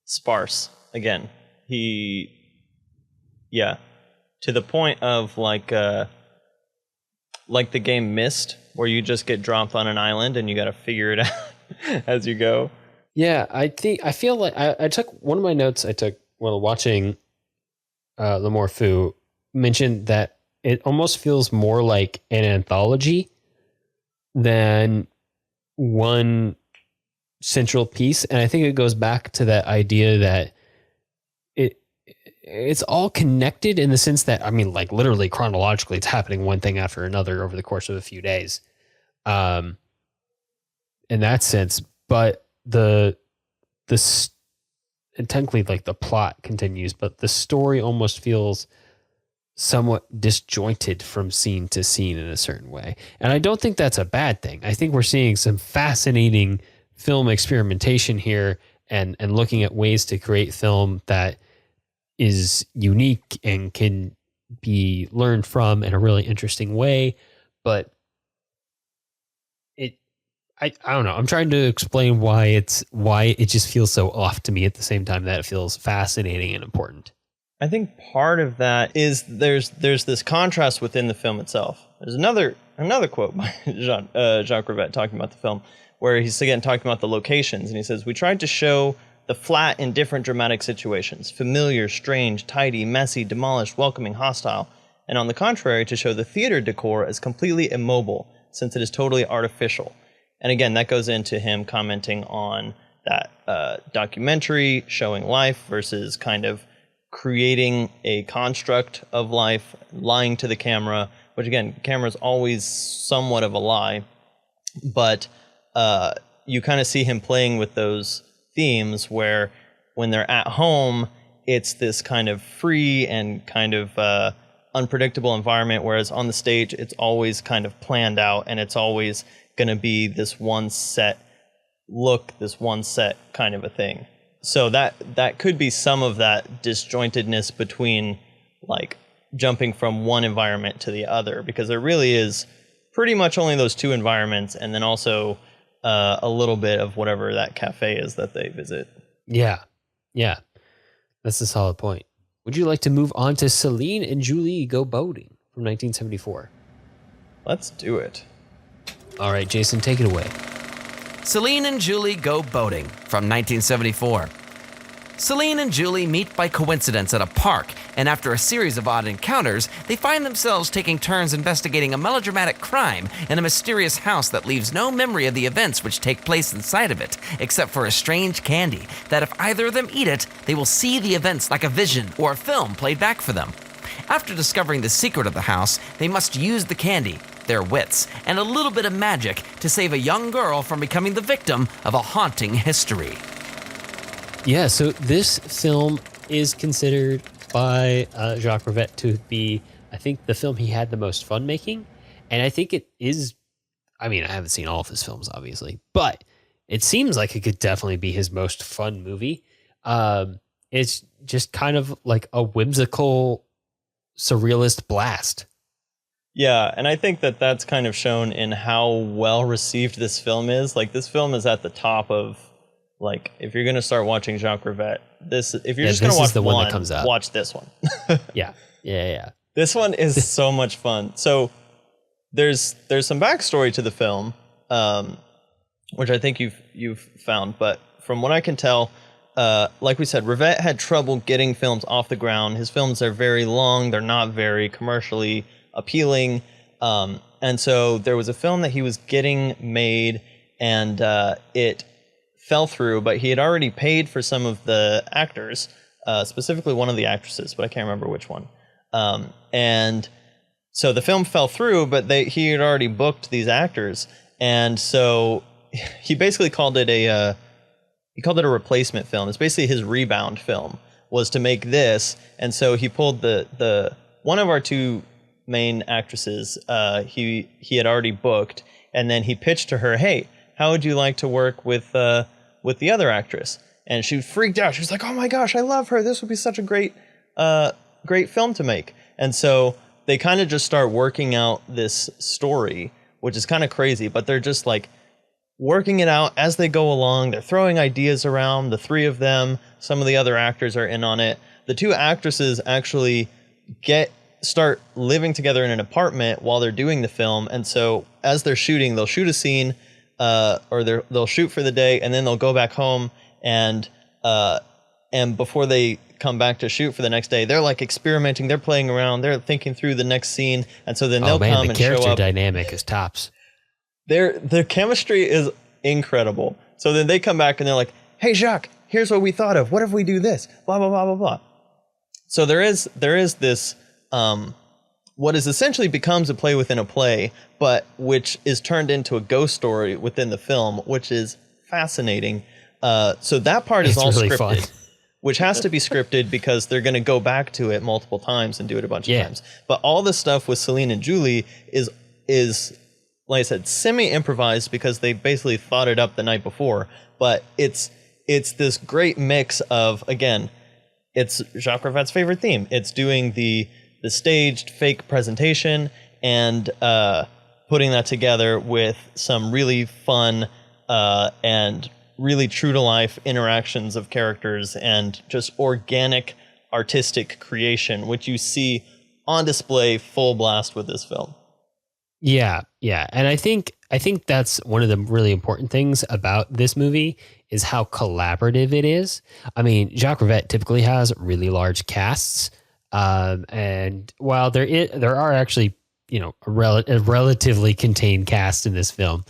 sparse. Again, to the point of like the game Myst, where you just get dropped on an island and you got to figure it out as you go. Yeah, I feel like I took one of my notes I took while watching L'Amour Fou mentioned that it almost feels more like an anthology than one central piece. And I think it goes back to that idea that it's all connected in the sense that, I mean, like literally chronologically, it's happening one thing after another over the course of a few days. In that sense, but and technically like the plot continues, but the story almost feels somewhat disjointed from scene to scene in a certain way. And I don't think that's a bad thing. I think we're seeing some fascinating film experimentation here and looking at ways to create film that is unique and can be learned from in a really interesting way. But I don't know. I'm trying to explain why it just feels so off to me at the same time that it feels fascinating and important. I think part of that is there's this contrast within the film itself. There's another quote by Jacques Rivette talking about the film, where he's again talking about the locations, and he says, "We tried to show the flat in different dramatic situations: familiar, strange, tidy, messy, demolished, welcoming, hostile, and on the contrary, to show the theater decor as completely immobile, since it is totally artificial." And again, that goes into him commenting on that documentary showing life versus kind of creating a construct of life, lying to the camera, which again, camera is always somewhat of a lie, but you kind of see him playing with those themes where when they're at home, it's this kind of free and kind of unpredictable environment, whereas on the stage, it's always kind of planned out and it's always going to be this one set look, this one set kind of a thing. So that could be some of that disjointedness between like jumping from one environment to the other, because there really is pretty much only those two environments, and then also a little bit of whatever that cafe is that they visit. Yeah. That's a solid point. Would you like to move on to Celine and Julie Go Boating from 1974? Let's do it. All right, Jason, take it away. Celine and Julie Go Boating from 1974. Celine and Julie meet by coincidence at a park, and after a series of odd encounters, they find themselves taking turns investigating a melodramatic crime in a mysterious house that leaves no memory of the events which take place inside of it, except for a strange candy that if either of them eat it, they will see the events like a vision or a film played back for them. After discovering the secret of the house, they must use the candy, their wits, and a little bit of magic to save a young girl from becoming the victim of a haunting history. Yeah, so this film is considered by Jacques Rivette to be, I think, the film he had the most fun making. And I think it is, I mean, I haven't seen all of his films, obviously, but it seems like it could definitely be his most fun movie. It's just kind of like a whimsical, surrealist blast. Yeah, and I think that that's kind of shown in how well received this film is. Like, this film is at the top of, like, if you're going to start watching Jacques Rivette, if you're just going to watch one that comes out, watch this one. Yeah. This one is so much fun. So there's some backstory to the film, which I think you've found, but from what I can tell, like we said, Rivette had trouble getting films off the ground. His films are very long. They're not very commercially appealing. And so there was a film that he was getting made, and it fell through, but he had already paid for some of the actors, specifically one of the actresses, but I can't remember which one. And so the film fell through, but he had already booked these actors. And so he basically called it a replacement film. It's basically his rebound film, was to make this. And so he pulled the one of our two main actresses, he had already booked, and then he pitched to her, "Hey, how would you like to work with the other actress?" And she freaked out. She was like, "Oh my gosh, I love her. This would be such a great film to make." And so they kind of just start working out this story, which is kind of crazy, but they're just like working it out as they go along. They're throwing ideas around, the three of them. Some of the other actors are in on it. The two actresses actually start living together in an apartment while they're doing the film. And so as they're shooting, they'll shoot a scene, or they'll shoot for the day, and then they'll go back home, and before they come back to shoot for the next day, they're like experimenting, they're playing around, they're thinking through the next scene, and so then they'll come and show up. The character dynamic is tops. Their chemistry is incredible. So then they come back and they're like, "Hey Jacques, here's what we thought of. What if we do this? Blah blah blah blah blah." So there is this what is essentially becomes a play within a play, but which is turned into a ghost story within the film, which is fascinating. So that part is all really scripted, fun. Which has to be scripted because they're going to go back to it multiple times and do it a bunch of times. But all the stuff with Celine and Julie is like I said, semi-improvised because they basically thought it up the night before. But it's this great mix of, again, it's Jacques Rivette's favorite theme. It's doing the staged fake presentation and putting that together with some really fun and really true to life interactions of characters and just organic artistic creation, which you see on display full blast with this film. Yeah. And I think that's one of the really important things about this movie is how collaborative it is. I mean, Jacques Rivette typically has really large casts. And while there are actually, a relatively contained cast in this film,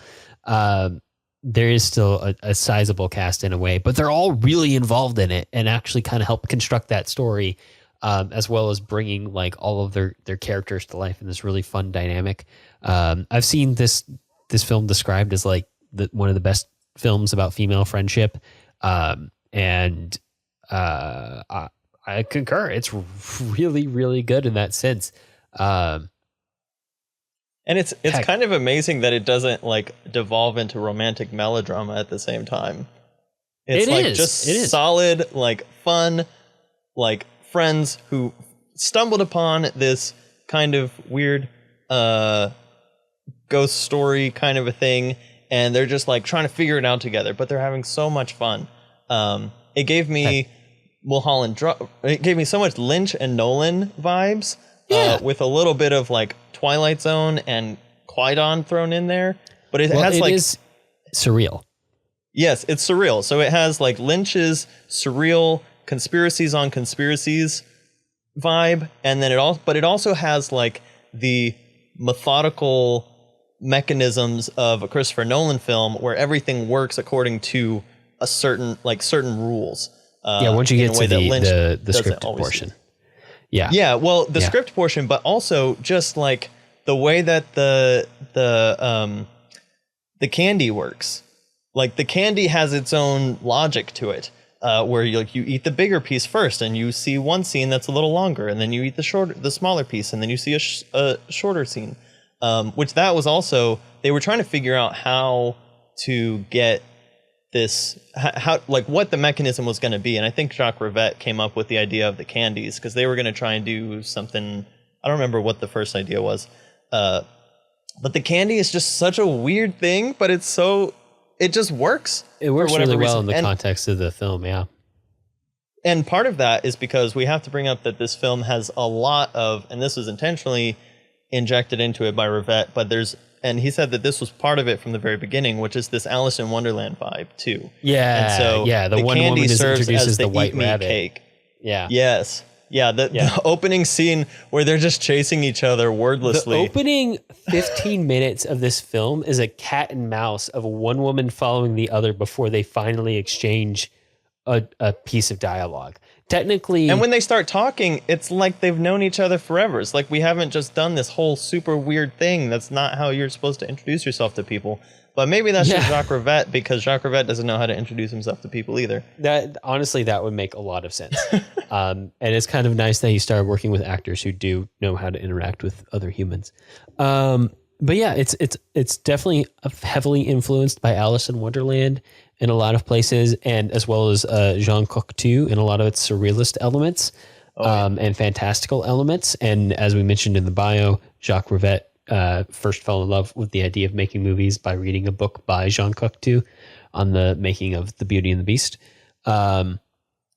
there is still a sizable cast in a way, but they're all really involved in it and actually kind of help construct that story, as well as bringing like all of their characters to life in this really fun dynamic. I've seen this film described as like one of the best films about female friendship. And I concur. It's really, really good in that sense. And it's kind of amazing that it doesn't like devolve into romantic melodrama at the same time. It's solid, like fun, like friends who stumbled upon this kind of weird ghost story kind of a thing, and they're just like trying to figure it out together, but they're having so much fun. It gave me it gave me so much Lynch and Nolan vibes, with a little bit of like Twilight Zone and Qui-Gon thrown in there, but it is surreal. Yes, it's surreal. So it has like Lynch's surreal conspiracies on conspiracies vibe, and then it also has like the methodical mechanisms of a Christopher Nolan film where everything works according to a certain rules. Once you get to the script portion. Yeah, well, the script portion, but also just like the way that the candy works. Like the candy has its own logic to it, where you eat the bigger piece first, and you see one scene that's a little longer, and then you eat the smaller piece, and then you see a shorter scene. Which that was also, they were trying to figure out how to get this, how like what the mechanism was going to be. And I think Jacques Rivette came up with the idea of the candies because they were going to try and do something. I don't remember what the first idea was. But the candy is just such a weird thing, but it just works. It works really well in the context of the film. Yeah. And part of that is because we have to bring up that this film has a lot of, and this was intentionally injected into it by Rivette, and he said that this was part of it from the very beginning, which is this Alice in Wonderland vibe too. Yeah, and so the one candy woman serves introduces as the white rabbit cake. Yeah. Yes. Yeah. The opening scene where they're just chasing each other wordlessly. The opening 15 minutes of this film is a cat and mouse of one woman following the other before they finally exchange a piece of dialogue. Technically, and when they start talking, it's like they've known each other forever. It's like we haven't just done this whole super weird thing. That's not how you're supposed to introduce yourself to people. But maybe that's just Jacques Rivette, because Jacques Rivette doesn't know how to introduce himself to people either. That would make a lot of sense. And it's kind of nice that he started working with actors who do know how to interact with other humans. But yeah, it's definitely heavily influenced by Alice in Wonderland in a lot of places, and as well as Jean Cocteau in a lot of its surrealist elements and fantastical elements. And as we mentioned in the bio, Jacques Rivette first fell in love with the idea of making movies by reading a book by Jean Cocteau on the making of The Beauty and the Beast.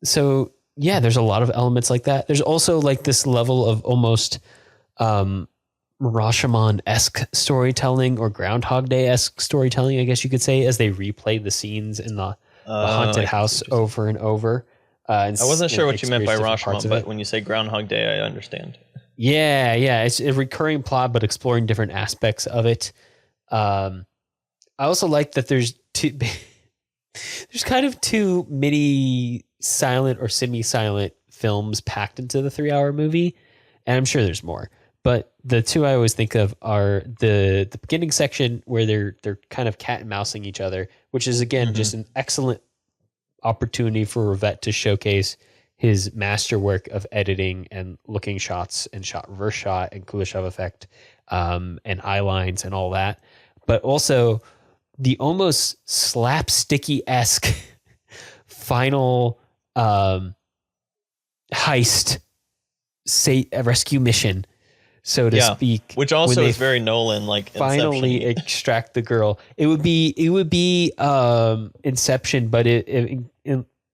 So yeah, there's a lot of elements like that. There's also like this level of almost Rashomon-esque storytelling or Groundhog Day-esque storytelling, I guess you could say, as they replay the scenes in the haunted house over and over. I wasn't sure what you meant by Rashomon, but when you say Groundhog Day, I understand. Yeah. It's a recurring plot, but exploring different aspects of it. I also like that there's kind of two mini silent or semi-silent films packed into the 3-hour movie, and I'm sure there's more. But the two I always think of are the beginning section where they're kind of cat and mousing each other, which is again just an excellent opportunity for Rivette to showcase his masterwork of editing and looking shots and shot reverse shot and Kuleshov effect and eye lines and all that. But also the almost slapsticky-esque final heist rescue mission, so to speak, which also is very Nolan, like finally extract the girl. It would be Inception, but it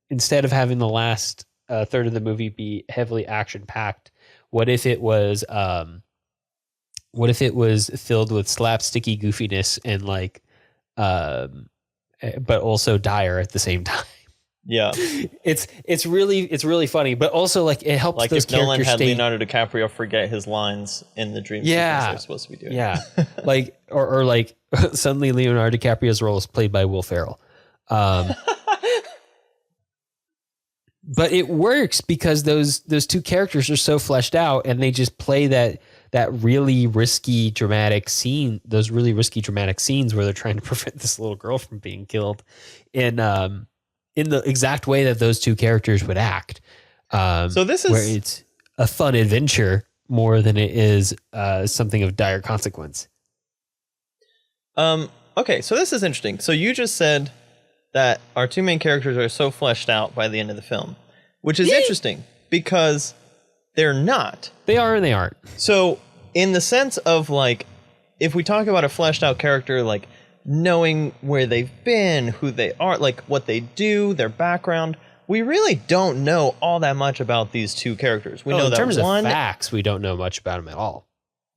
instead of having the last third of the movie be heavily action packed, what if it was filled with slapsticky goofiness and like but also dire at the same time. Yeah, it's really funny, but also like it helps. Like those if Nolan had stay... Leonardo DiCaprio forget his lines in the dream sequence they're supposed to be doing. Yeah, like or like suddenly Leonardo DiCaprio's role is played by Will Ferrell. But it works because those two characters are so fleshed out, and they just play that really risky dramatic scene, those really risky dramatic scenes where they're trying to prevent this little girl from being killed in the exact way that those two characters would act. So this is where it's a fun adventure more than it is something of dire consequence. Okay, so this is interesting. So you just said that our two main characters are so fleshed out by the end of the film, which is interesting because they're not. They are and they aren't. So in the sense of like, if we talk about a fleshed out character, like knowing where they've been, who they are, like what they do, their background, we really don't know all that much about these two characters. We know that in terms of facts, we don't know much about them at all.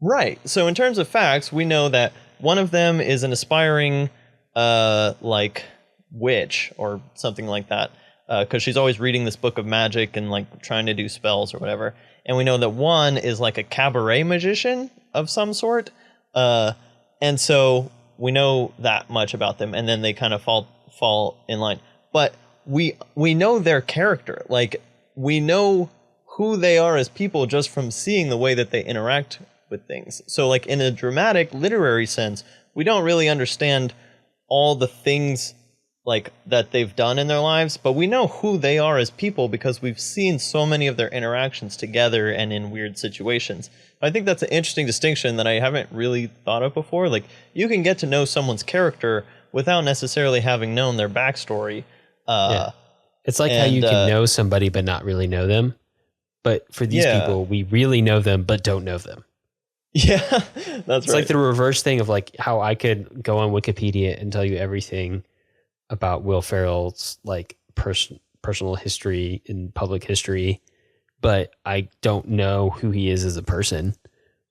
Right. So in terms of facts, we know that one of them is an aspiring, like witch or something like that, because she's always reading this book of magic and like trying to do spells or whatever. And we know that one is like a cabaret magician of some sort, and so we know that much about them, and then they kind of fall in line. But we know their character, like we know who they are as people just from seeing the way that they interact with things. So like in a dramatic literary sense, we don't really understand all the things like that they've done in their lives, but we know who they are as people because we've seen so many of their interactions together and in weird situations. I think that's an interesting distinction that I haven't really thought of before. Like you can get to know someone's character without necessarily having known their backstory. It's like how you can know somebody but not really know them. But for these people, we really know them but don't know them. Yeah, that's It's like the reverse thing of like how I could go on Wikipedia and tell you everything about Will Ferrell's like personal history and public history, but I don't know who he is as a person.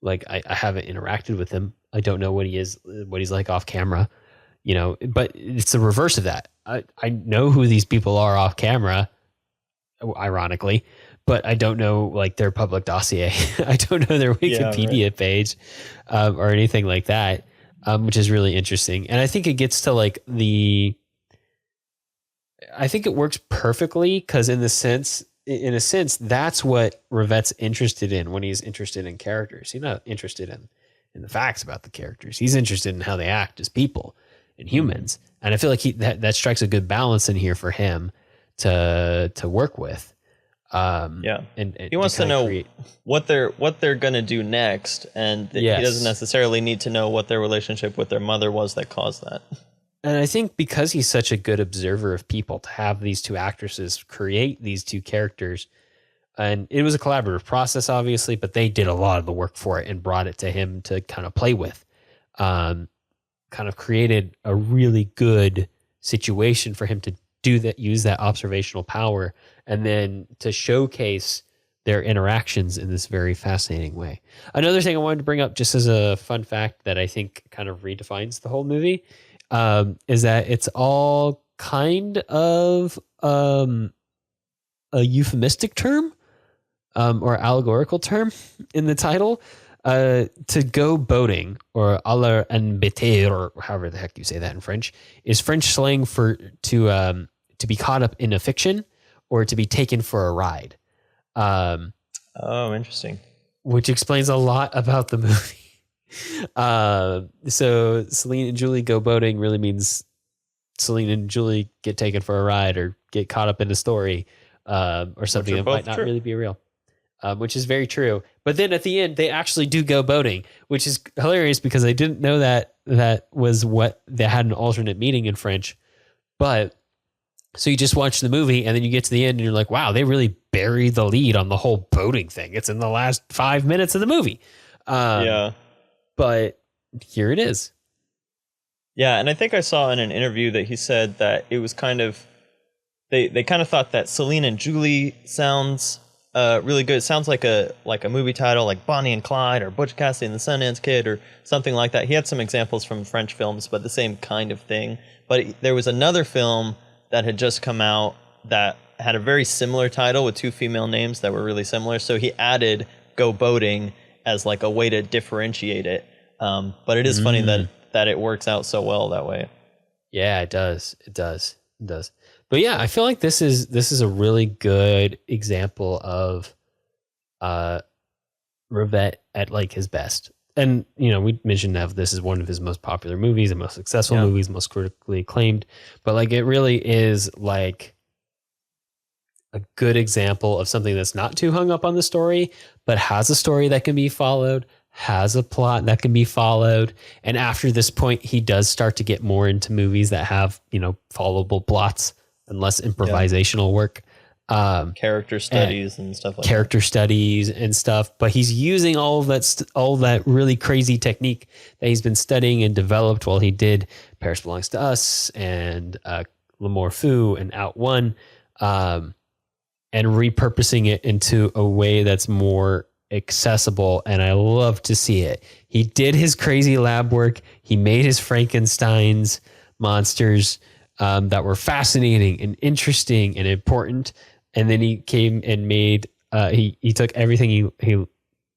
Like I haven't interacted with him. I don't know what he is, what he's like off camera, you know, but it's the reverse of that. I know who these people are off camera, ironically, but I don't know like their public dossier. I don't know their Wikipedia page or anything like that, which is really interesting. And I think it gets to like I think it works perfectly because in a sense, that's what Rivette's interested in when he's interested in characters. He's not interested in the facts about the characters. He's interested in how they act as people and humans. And I feel like that strikes a good balance in here for him to work with. And he wants to know what they're going to do next. And he doesn't necessarily need to know what their relationship with their mother was that caused that. And I think because he's such a good observer of people, to have these two actresses create these two characters, and it was a collaborative process, obviously, but they did a lot of the work for it and brought it to him to kind of play with, kind of created a really good situation for him to do that, use that observational power, and then to showcase their interactions in this very fascinating way. Another thing I wanted to bring up just as a fun fact that I think kind of redefines the whole movie is that it's all kind of a euphemistic term or allegorical term in the title. To go boating, or aller en bêter, or however the heck you say that in French, is French slang for to be caught up in a fiction or to be taken for a ride. Interesting. Which explains a lot about the movie. So Celine and Julie go boating really means Celine and Julie get taken for a ride or get caught up in a story or something that might not really be real. Which is very true. But then at the end, they actually do go boating, which is hilarious because I didn't know that was what they had an alternate meaning in French. But so you just watch the movie and then you get to the end and you're like, wow, they really buried the lead on the whole boating thing. It's in the last 5 minutes of the movie. But here it is. Yeah, and I think I saw in an interview that he said that it was kind of, they kind of thought that Celine and Julie sounds really good. It sounds like a movie title like Bonnie and Clyde or Butch Cassidy and the Sundance Kid or something like that. He had some examples from French films, but the same kind of thing. But there was another film that had just come out that had a very similar title with two female names that were really similar. So he added Go Boating as like a way to differentiate it. But it is funny that it works out so well that way. Yeah, it does. It does. But yeah, I feel like this is a really good example of Rivette at like his best. And we mentioned that this is one of his most popular movies and most successful movies, most critically acclaimed. But like it really is like a good example of something that's not too hung up on the story, but has a story that can be followed, has a plot that can be followed. And after this point, he does start to get more into movies that have, followable plots and less improvisational work. Character studies and stuff like character studies and stuff. But he's using all that really crazy technique that he's been studying and developed while he did Paris Belongs to Us and L'Amour Fou and Out One, and repurposing it into a way that's more accessible. And I love to see it. He did his crazy lab work. He made his Frankenstein's monsters that were fascinating and interesting and important. And then he came and made, he took everything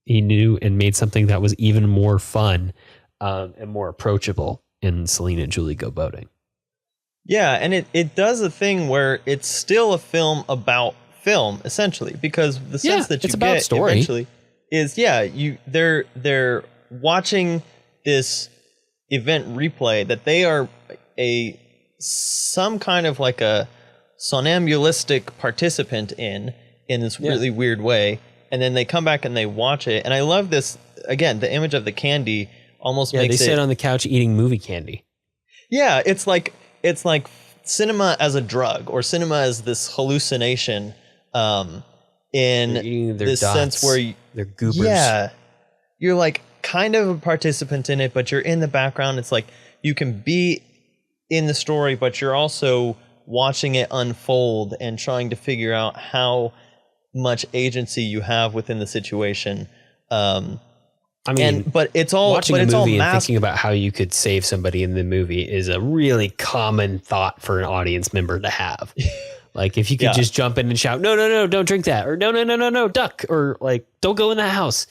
he knew and made something that was even more fun and more approachable in Celine and Julie Go Boating. Yeah, and it does a thing where it's still a film about film, essentially, because the sense that you get story. Eventually is, they're watching this event replay that they are some kind of like a somnambulistic participant in this really weird way, and then they come back and they watch it. And I love this, again, the image of the candy almost makes it... they sit on the couch eating movie candy. Yeah, it's like cinema as a drug, or cinema as this hallucination, in this dots, sense where they're goobers. Yeah, you're like kind of a participant in it, but you're in the background. It's like you can be in the story, but you're also watching it unfold and trying to figure out how much agency you have within the situation. But it's all watching a movie and thinking about how you could save somebody in the movie is a really common thought for an audience member to have. Like if you could just jump in and shout, no, don't drink that, or no, duck, or like don't go in that house.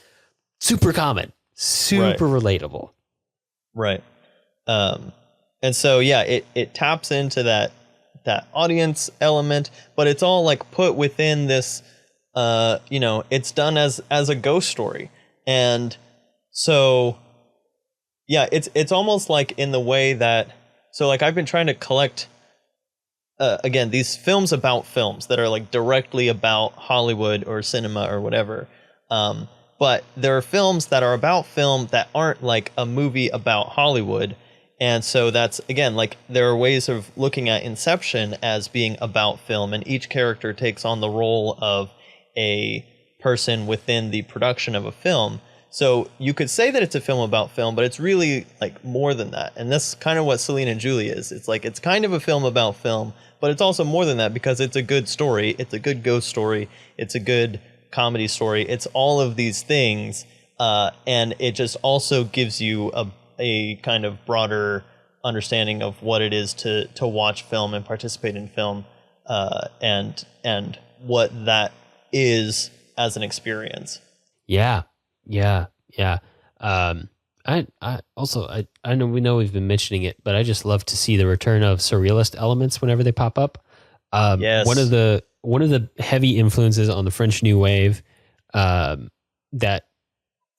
Super common, super relatable. Right. And so, it taps into that audience element, but it's all like put within this, it's done as a ghost story. And so, it's almost like in the way that, so like I've been trying to collect, again, these films about films that are like directly about Hollywood or cinema or whatever. But there are films that are about film that aren't like a movie about Hollywood. And so that's, again, like there are ways of looking at Inception as being about film, and each character takes on the role of a person within the production of a film. So you could say that it's a film about film, but it's really like more than that. And that's kind of what Celine and Julie is. It's like it's kind of a film about film, but it's also more than that because it's a good story. It's a good ghost story. It's a good comedy story. It's all of these things, and it just also gives you a kind of broader understanding of what it is to watch film and participate in film, and what that is as an experience. Yeah. I also know we've been mentioning it, but I just love to see the return of surrealist elements whenever they pop up. Yes. One of the heavy influences on the French New Wave, that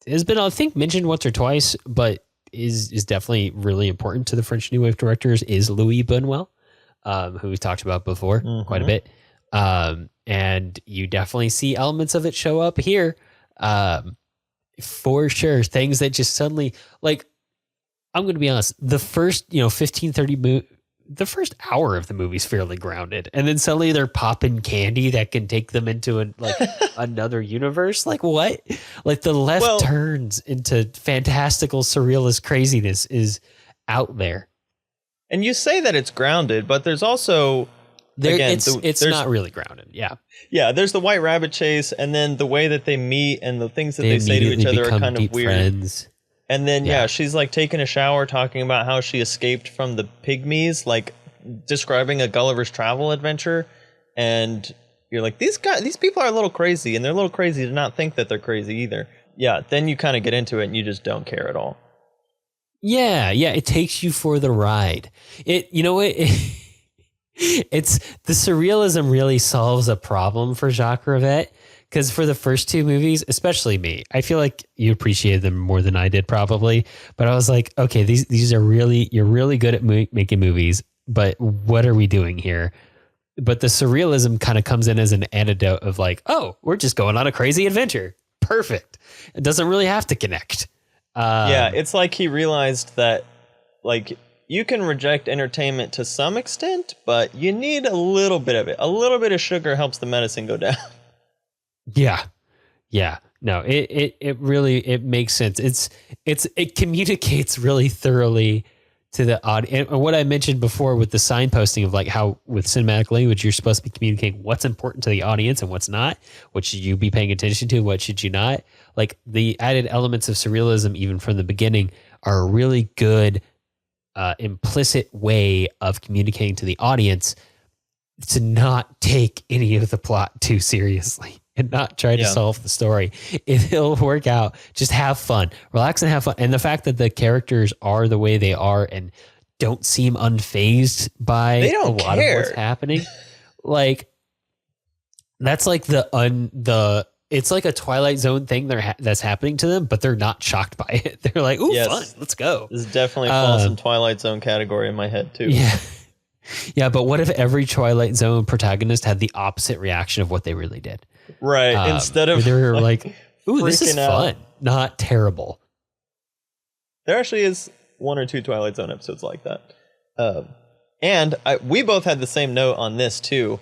has been, I think, mentioned once or twice, but is definitely really important to the French New Wave directors, is Louis Buñuel, who we've talked about before quite a bit. And you definitely see elements of it show up here. For sure. Things that just suddenly, like, I'm going to be honest, the first, 15, 30 the first hour of the movie's fairly grounded. And then suddenly they're popping candy that can take them into another universe. Like, what? Like, the left turns into fantastical, surrealist craziness is out there. And you say that it's grounded, but there's also... It's not really grounded. Yeah. Yeah. There's the White Rabbit chase, and then the way that they meet and the things that they say to each other are kind of weird. Friends. And then, she's like taking a shower, talking about how she escaped from the pygmies, like describing a Gulliver's Travel adventure. And you're like, these people are a little crazy, and they're a little crazy to not think that they're crazy either. Yeah. Then you kind of get into it and you just don't care at all. Yeah. It takes you for the ride. It's the surrealism really solves a problem for Jacques Rivette, because for the first two movies, especially me, I feel like you appreciated them more than I did probably. But I was like, okay, these are you're really good at making movies, but what are we doing here? But the surrealism kind of comes in as an antidote of like, oh, we're just going on a crazy adventure. Perfect. It doesn't really have to connect. It's like he realized that, like, you can reject entertainment to some extent, but you need a little bit of it. A little bit of sugar helps the medicine go down. Yeah. No, it really makes sense. It communicates really thoroughly to the audience. And what I mentioned before with the signposting of like how with cinematic language, you're supposed to be communicating what's important to the audience and what's not. What should you be paying attention to? What should you not? Like, the added elements of surrealism, even from the beginning, are a really good implicit way of communicating to the audience to not take any of the plot too seriously and not try to solve the story. It'll work out. Just have fun, relax and have fun. And the fact that the characters are the way they are and don't seem unfazed by a lot of what's happening. Like, that's like it's like a Twilight Zone thing that's happening to them, but they're not shocked by it. They're like, ooh, fun, let's go. This definitely falls in Twilight Zone category in my head, too. Yeah. Yeah, but what if every Twilight Zone protagonist had the opposite reaction of what they really did? Right. Instead of... They're like, ooh, this is fun, not terrible. There actually is one or two Twilight Zone episodes like that. And we both had the same note on this, too.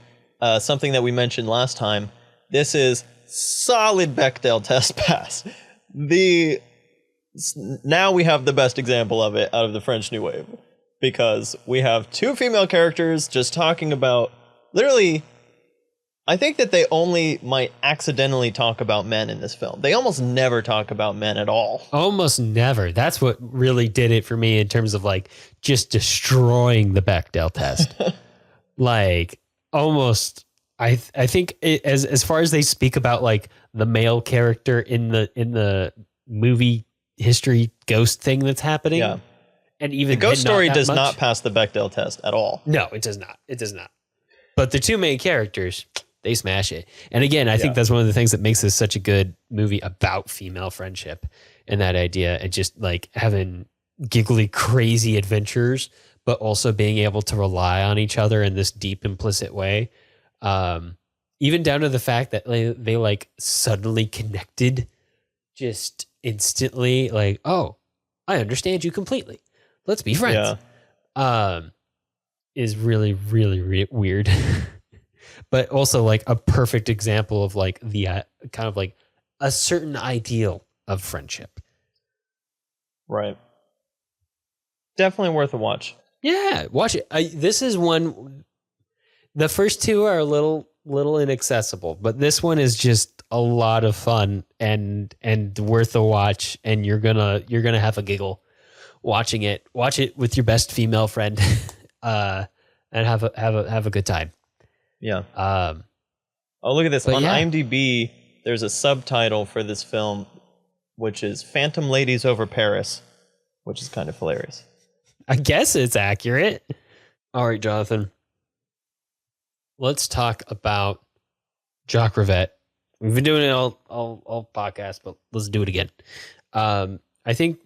Something that we mentioned last time. This is... solid Bechdel test pass. Now we have the best example of it out of the French New Wave, because we have two female characters just talking about, literally, I think that they only might accidentally talk about men in this film. They almost never talk about men at all. Almost never. That's what really did it for me in terms of like just destroying the Bechdel test. Like, almost. I think as far as they speak about like the male character in the movie history ghost thing that's happening. Yeah. And even the ghost story does not pass the Bechdel test at all. No, it does not. It does not. But the two main characters, they smash it. And again, I think that's one of the things that makes this such a good movie about female friendship and that idea, and just like having giggly, crazy adventures, but also being able to rely on each other in this deep, implicit way. Even down to the fact that they like suddenly connected just instantly, like, oh, I understand you completely. Let's be friends. Yeah. Is really, really weird. But also like a perfect example of like the kind of like a certain ideal of friendship. Right. Definitely worth a watch. Yeah, watch it. This is one. The first two are a little inaccessible, but this one is just a lot of fun and worth a watch, and you're gonna have a giggle watching it. Watch it with your best female friend, and have a good time. Yeah. Oh, look at this. On IMDb, there's a subtitle for this film, which is Phantom Ladies Over Paris, which is kind of hilarious. I guess it's accurate. All right, Jonathan. Let's talk about Jacques Rivette. We've been doing it all podcast, but let's do it again. I think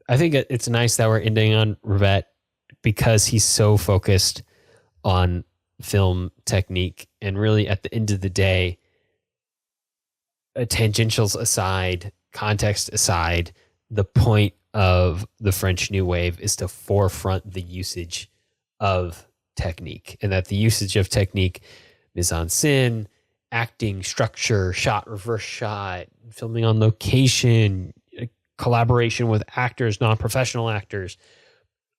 it's nice that we're ending on Rivette because he's so focused on film technique, and really at the end of the day, tangentials aside, context aside, the point of the French New Wave is to forefront the usage of technique, and that the usage of technique, mise en scène, acting, structure, shot, reverse shot, filming on location, collaboration with actors, non-professional actors,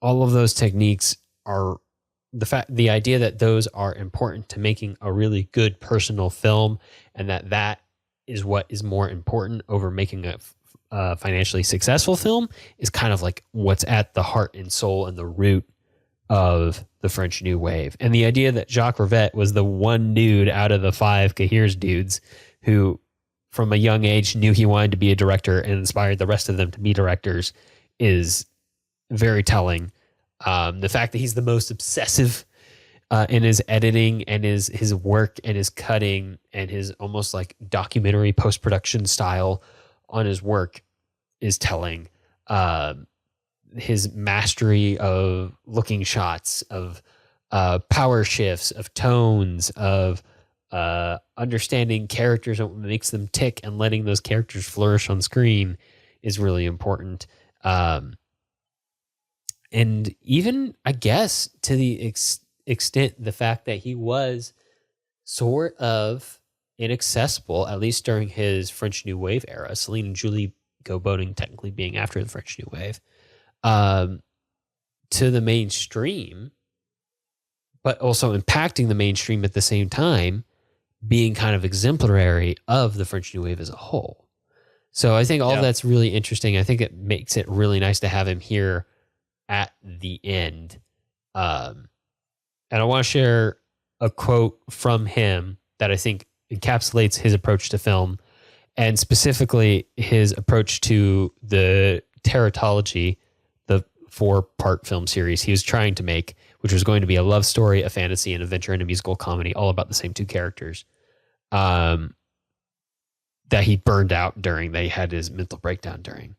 all of those techniques are the idea that those are important to making a really good personal film, and that is what is more important over making a financially successful film is kind of like what's at the heart and soul and the root of the French New Wave. And the idea that Jacques Rivette was the one dude out of the 5 Cahiers dudes who from a young age knew he wanted to be a director and inspired the rest of them to be directors is very telling. The fact that he's the most obsessive in his editing and his work and his cutting and his almost like documentary post-production style on his work is telling. His mastery of looking shots, of power shifts, of tones, of understanding characters and what makes them tick and letting those characters flourish on screen is really important. And even, I guess, to the extent the fact that he was sort of inaccessible, at least during his French New Wave era, Celine and Julie go boating technically being after the French New Wave, to the mainstream, but also impacting the mainstream at the same time, being kind of exemplary of the French New Wave as a whole. So I think all that's really interesting. I think it makes it really nice to have him here at the end. And I want to share a quote from him that I think encapsulates his approach to film, and specifically his approach to the teratology, the 4-part film series he was trying to make, which was going to be a love story, a fantasy, an adventure, and a musical comedy, all about the same 2 characters, that he burned out during, that he had his mental breakdown during.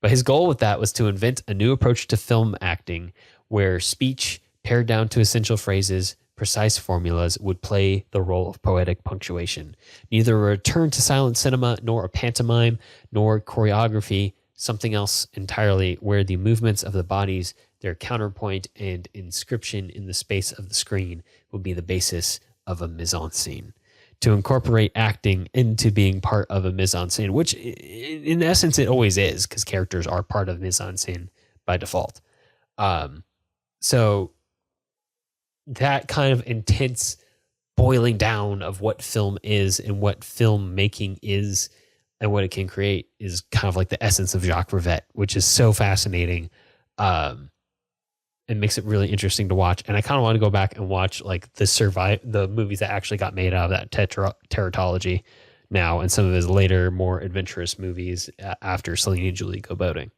But his goal with that was to invent a new approach to film acting where speech, pared down to essential phrases, precise formulas, would play the role of poetic punctuation. Neither a return to silent cinema, nor a pantomime, nor choreography, something else entirely, where the movements of the bodies, their counterpoint and inscription in the space of the screen, will be the basis of a mise en scene. To incorporate acting into being part of a mise en scene, which in essence it always is, because characters are part of mise en scene by default. So that kind of intense boiling down of what film is and what filmmaking is and what it can create is kind of like the essence of Jacques Rivette, which is so fascinating. It makes it really interesting to watch. And I kind of want to go back and watch like the movies that actually got made out of that teratology now, and some of his later, more adventurous movies after Celine and Julie Go Boating.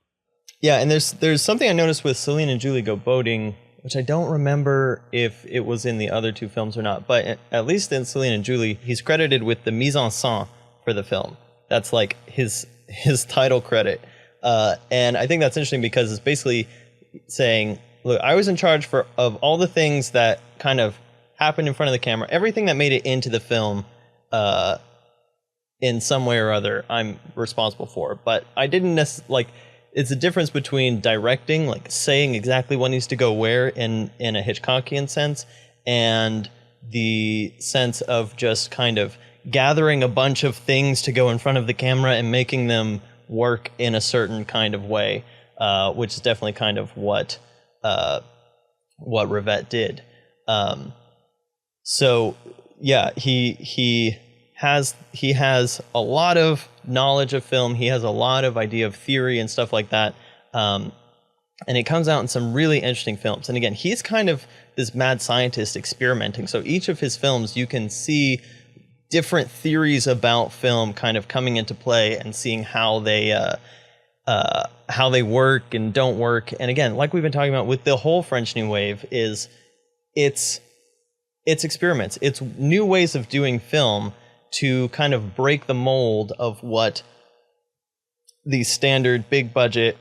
Yeah, and there's something I noticed with Celine and Julie Go Boating, which I don't remember if it was in the other 2 films or not, but at least in Celine and Julie, he's credited with the mise en scène for the film. That's like his title credit. And I think that's interesting because it's basically saying, look, I was in charge of all the things that kind of happened in front of the camera, everything that made it into the film in some way or other, I'm responsible for. But I didn't necessarily, it's a difference between directing, like saying exactly what needs to go where in a Hitchcockian sense, and the sense of just kind of gathering a bunch of things to go in front of the camera and making them work in a certain kind of way, which is definitely kind of what Rivette did. So yeah, he has a lot of knowledge of film. He has a lot of idea of theory and stuff like that. And it comes out in some really interesting films. And again, he's kind of this mad scientist experimenting. So each of his films, you can see different theories about film kind of coming into play and seeing how they work and don't work. And again, like we've been talking about with the whole French New Wave, is it's experiments. It's new ways of doing film to kind of break the mold of what the standard big budget,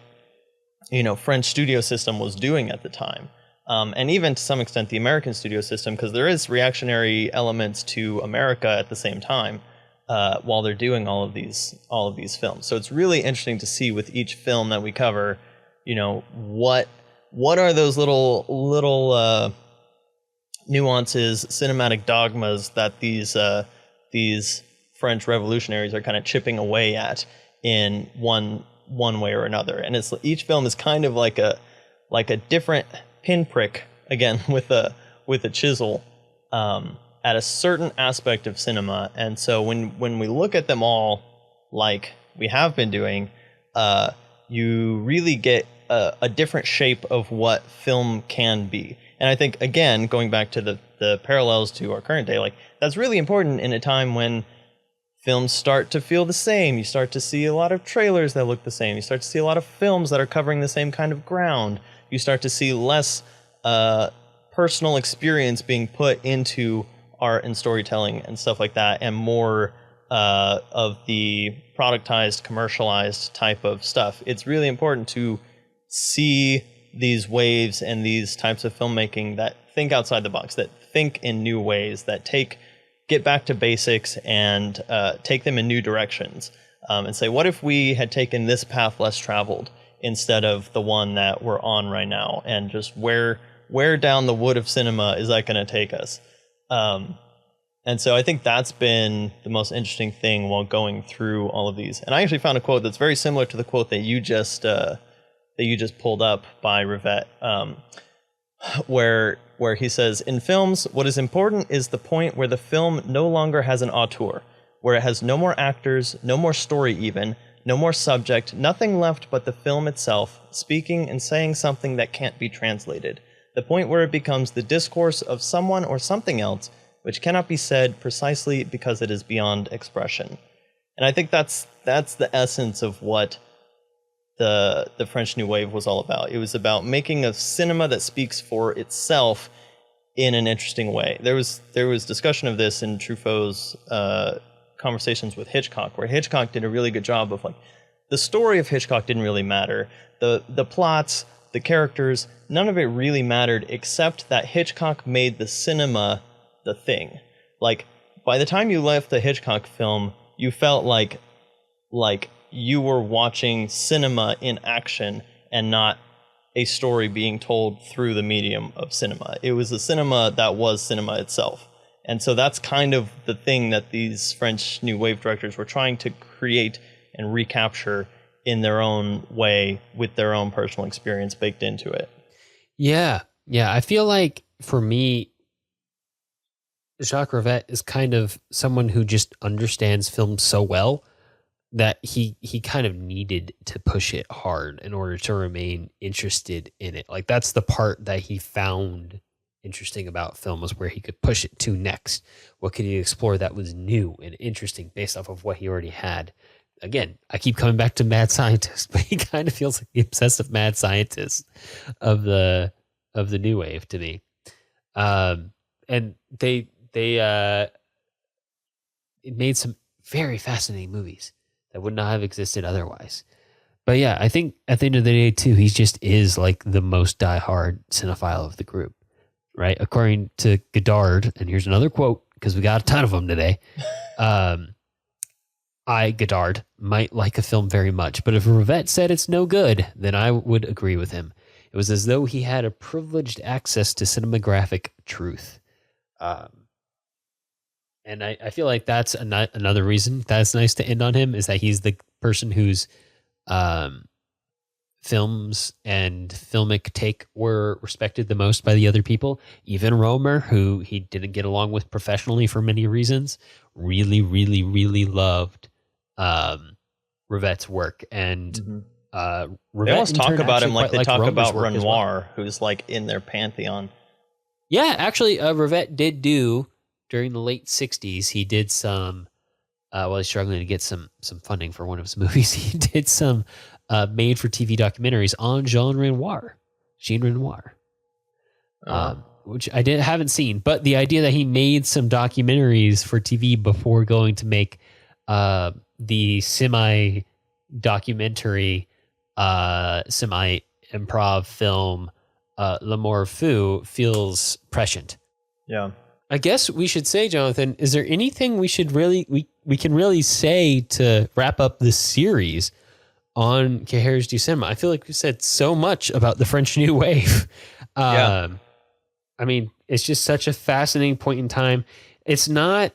French studio system was doing at the time. And even to some extent the American studio system, because there is reactionary elements to America at the same time while they're doing all of these films. So it's really interesting to see with each film that we cover, what are those little nuances, cinematic dogmas that these French revolutionaries are kind of chipping away at in one way or another. And it's each film is kind of like a different pinprick, again with a chisel, at a certain aspect of cinema. And so when we look at them all, like we have been doing, you really get a different shape of what film can be. And I think, again, going back to the parallels to our current day, like that's really important in a time when films start to feel the same. You start to see a lot of trailers that look the same. You start to see a lot of films that are covering the same kind of ground. You start to see less personal experience being put into art and storytelling and stuff like that, and more of the productized, commercialized type of stuff. It's really important to see these waves and these types of filmmaking that think outside the box, that think in new ways, that get back to basics and take them in new directions, and say, what if we had taken this path less traveled instead of the one that we're on right now, and just where down the wood of cinema is that going to take us? And so I think that's been the most interesting thing while going through all of these. And I actually found a quote that's very similar to the quote that you just pulled up by Rivette, where he says, in films, what is important is the point where the film no longer has an auteur, where it has no more actors, no more story even, no more subject, nothing left but the film itself, speaking and saying something that can't be translated. The point where it becomes the discourse of someone or something else, which cannot be said precisely because it is beyond expression. And I think that's the essence of what the French New Wave was all about. It was about making a cinema that speaks for itself in an interesting way. There was discussion of this in Truffaut's conversations with Hitchcock, where Hitchcock did a really good job of, like, the story of Hitchcock didn't really matter. The plots, the characters, none of it really mattered, except that Hitchcock made the cinema the thing. Like, by the time you left the Hitchcock film, you felt like you were watching cinema in action and not a story being told through the medium of cinema. It was the cinema that was cinema itself. And so that's kind of the thing that these French New Wave directors were trying to create and recapture in their own way, with their own personal experience baked into it. Yeah. I feel like, for me, Jacques Rivette is kind of someone who just understands film so well that he kind of needed to push it hard in order to remain interested in it. Like, that's the part that he found interesting about film, was where he could push it to next. What could he explore that was new and interesting based off of what he already had? Again, I keep coming back to mad scientist, but he kind of feels like the obsessive mad scientist of the new wave to me. And they made some very fascinating movies that would not have existed otherwise. But yeah, I think at the end of the day too, he just is like the most diehard cinephile of the group, right? According to Godard, and here's another quote, because we got a ton of them today. Godard, might like a film very much, but if Rivette said it's no good, then I would agree with him. It was as though he had a privileged access to cinematographic truth. And I feel like that's another reason that's nice to end on him, is that he's the person who's films and filmic take were respected the most by the other people. Even Romer, who he didn't get along with professionally for many reasons, really, really, really loved Rivette's work. And Rivette they almost talk about him like they talk about Renoir, who's like in their pantheon. Yeah, actually, Rivette did do, during the late 60s, he did some, while he's struggling to get some funding for one of his movies, he did some made-for-TV documentaries on Jean Renoir, which I haven't seen. But the idea that he made some documentaries for TV before going to make the semi-documentary, semi-improv film L'Amour Fou feels prescient. Yeah. I guess we should say, Jonathan, is there anything we should we can really say to wrap up this series on Cahiers du Cinéma? I feel like we said so much about the French New Wave. I mean, it's just such a fascinating point in time. It's not,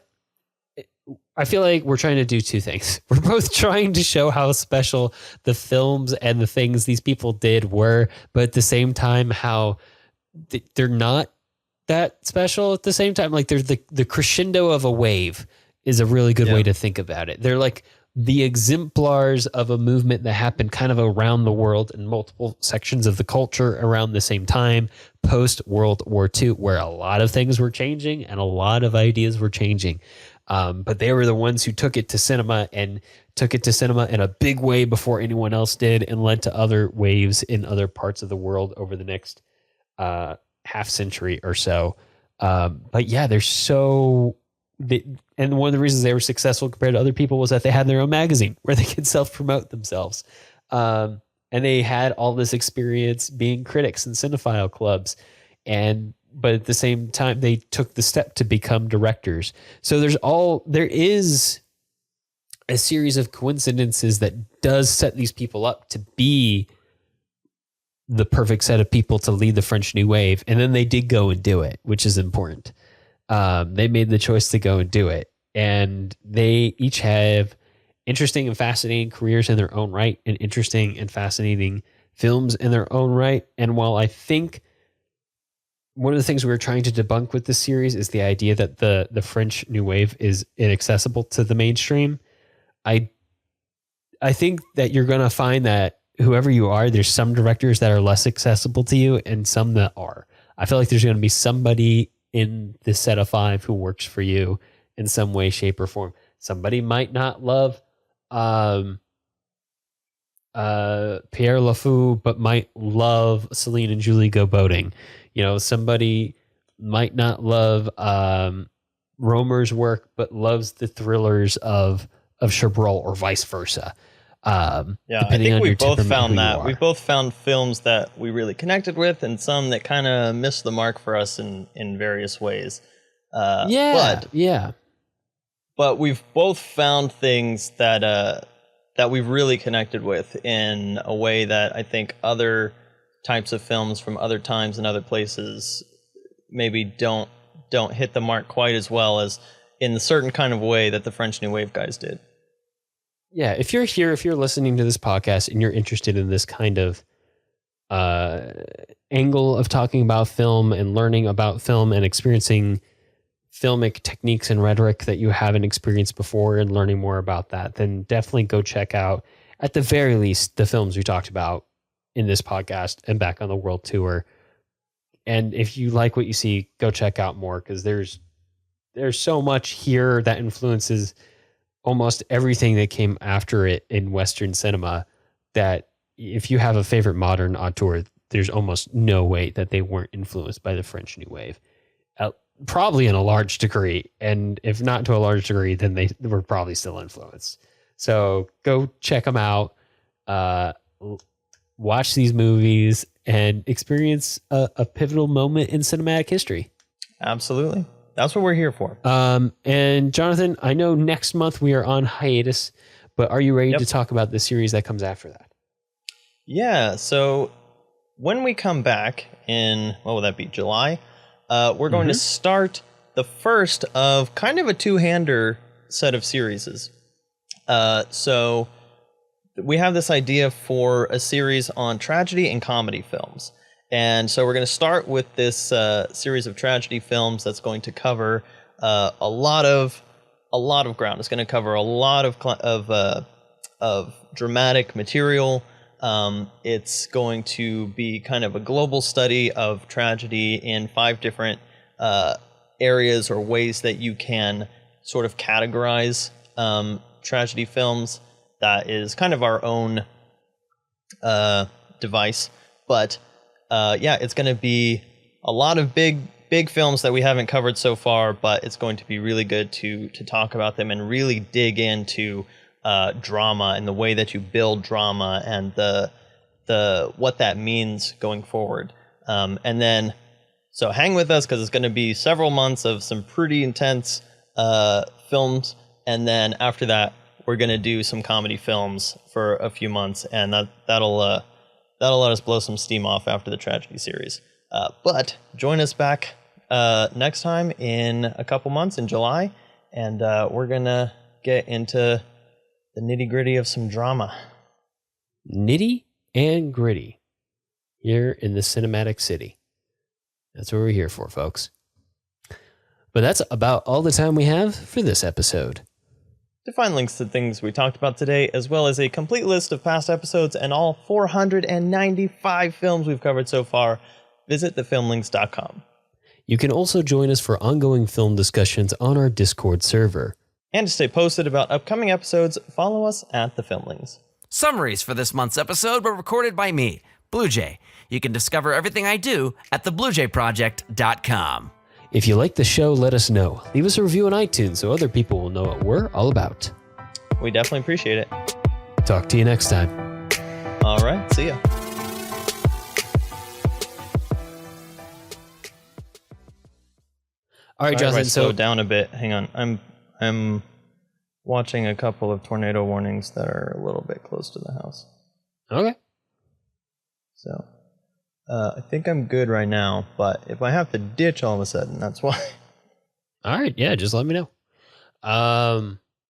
I feel like we're trying to do two things. We're both trying to show how special the films and the things these people did were, but at the same time, how they're not that special at the same time. Like there's the crescendo of a wave is a really good way to think about it. They're like the exemplars of a movement that happened kind of around the world in multiple sections of the culture around the same time, post World War II, where a lot of things were changing and a lot of ideas were changing. But they were the ones who took it to cinema in a big way before anyone else did, and led to other waves in other parts of the world over the next half century or so. But yeah, and one of the reasons they were successful compared to other people was that they had their own magazine where they could self-promote themselves. And they had all this experience being critics in cinephile clubs. But at the same time, they took the step to become directors. So there is a series of coincidences that does set these people up to be the perfect set of people to lead the French New Wave. And then they did go and do it, which is important. They made the choice to go and do it. And they each have interesting and fascinating careers in their own right, and interesting and fascinating films in their own right. And while I think one of the things we were trying to debunk with this series is the idea that the French New Wave is inaccessible to the mainstream, I think that you're going to find that whoever you are, there's some directors that are less accessible to you and some that are. I feel like there's going to be somebody in this set of five who works for you in some way, shape, or form. Somebody might not love Pierre Lafou, but might love Celine and Julie go boating. You know, somebody might not love Romer's work, but loves the thrillers of Chabrol, or vice versa. I think we both found that. We both found films that we really connected with, and some that kind of missed the mark for us in various ways. But we've both found things that we've really connected with in a way that I think other types of films from other times and other places maybe don't hit the mark quite as well as in the certain kind of way that the French New Wave guys did. Yeah, if you're listening to this podcast and you're interested in this kind of angle of talking about film and learning about film and experiencing filmic techniques and rhetoric that you haven't experienced before and learning more about that, then definitely go check out, at the very least, the films we talked about in this podcast and back on the world tour. And if you like what you see, go check out more, because there's so much here that influences almost everything that came after it in Western cinema, that if you have a favorite modern auteur, there's almost no way that they weren't influenced by the French New Wave. Probably in a large degree. And if not to a large degree, then they were probably still influenced. So go check them out, watch these movies, and experience a pivotal moment in cinematic history. Absolutely. That's what we're here for. And Jonathan, I know next month we are on hiatus, but are you ready to talk about the series that comes after that? Yeah. So when we come back in, what will that be, July? We're going to start the first of kind of a two-hander set of series. So we have this idea for a series on tragedy and comedy films. And so we're going to start with this series of tragedy films that's going to cover a lot of ground. It's going to cover a lot of dramatic material. It's going to be kind of a global study of tragedy in 5 different areas or ways that you can sort of categorize tragedy films. That is kind of our own device, but it's going to be a lot of big films that we haven't covered so far, but it's going to be really good to talk about them and really dig into drama and the way that you build drama and the what that means going forward. And then, so hang with us because it's going to be several months of some pretty intense films, and then after that, we're going to do some comedy films for a few months, and that'll let us blow some steam off after the tragedy series. But join us back next time in a couple months in July, and we're going to get into the nitty-gritty of some drama. Nitty and gritty here in the cinematic city. That's what we're here for, folks. But that's about all the time we have for this episode. To find links to things we talked about today, as well as a complete list of past episodes and all 495 films we've covered so far, visit thefilmlings.com. You can also join us for ongoing film discussions on our Discord server. And to stay posted about upcoming episodes, follow us at The Filmlings. Summaries for this month's episode were recorded by me, Blue Jay. You can discover everything I do at thebluejayproject.com. If you like the show, let us know. Leave us a review on iTunes so other people will know what we're all about. We definitely appreciate it. Talk to you next time. All right, see ya. All right, Jonathan. Slow down a bit. Hang on. I'm watching a couple of tornado warnings that are a little bit close to the house. Okay. So, I think I'm good right now, but if I have to ditch all of a sudden, that's why. All right, yeah, just let me know.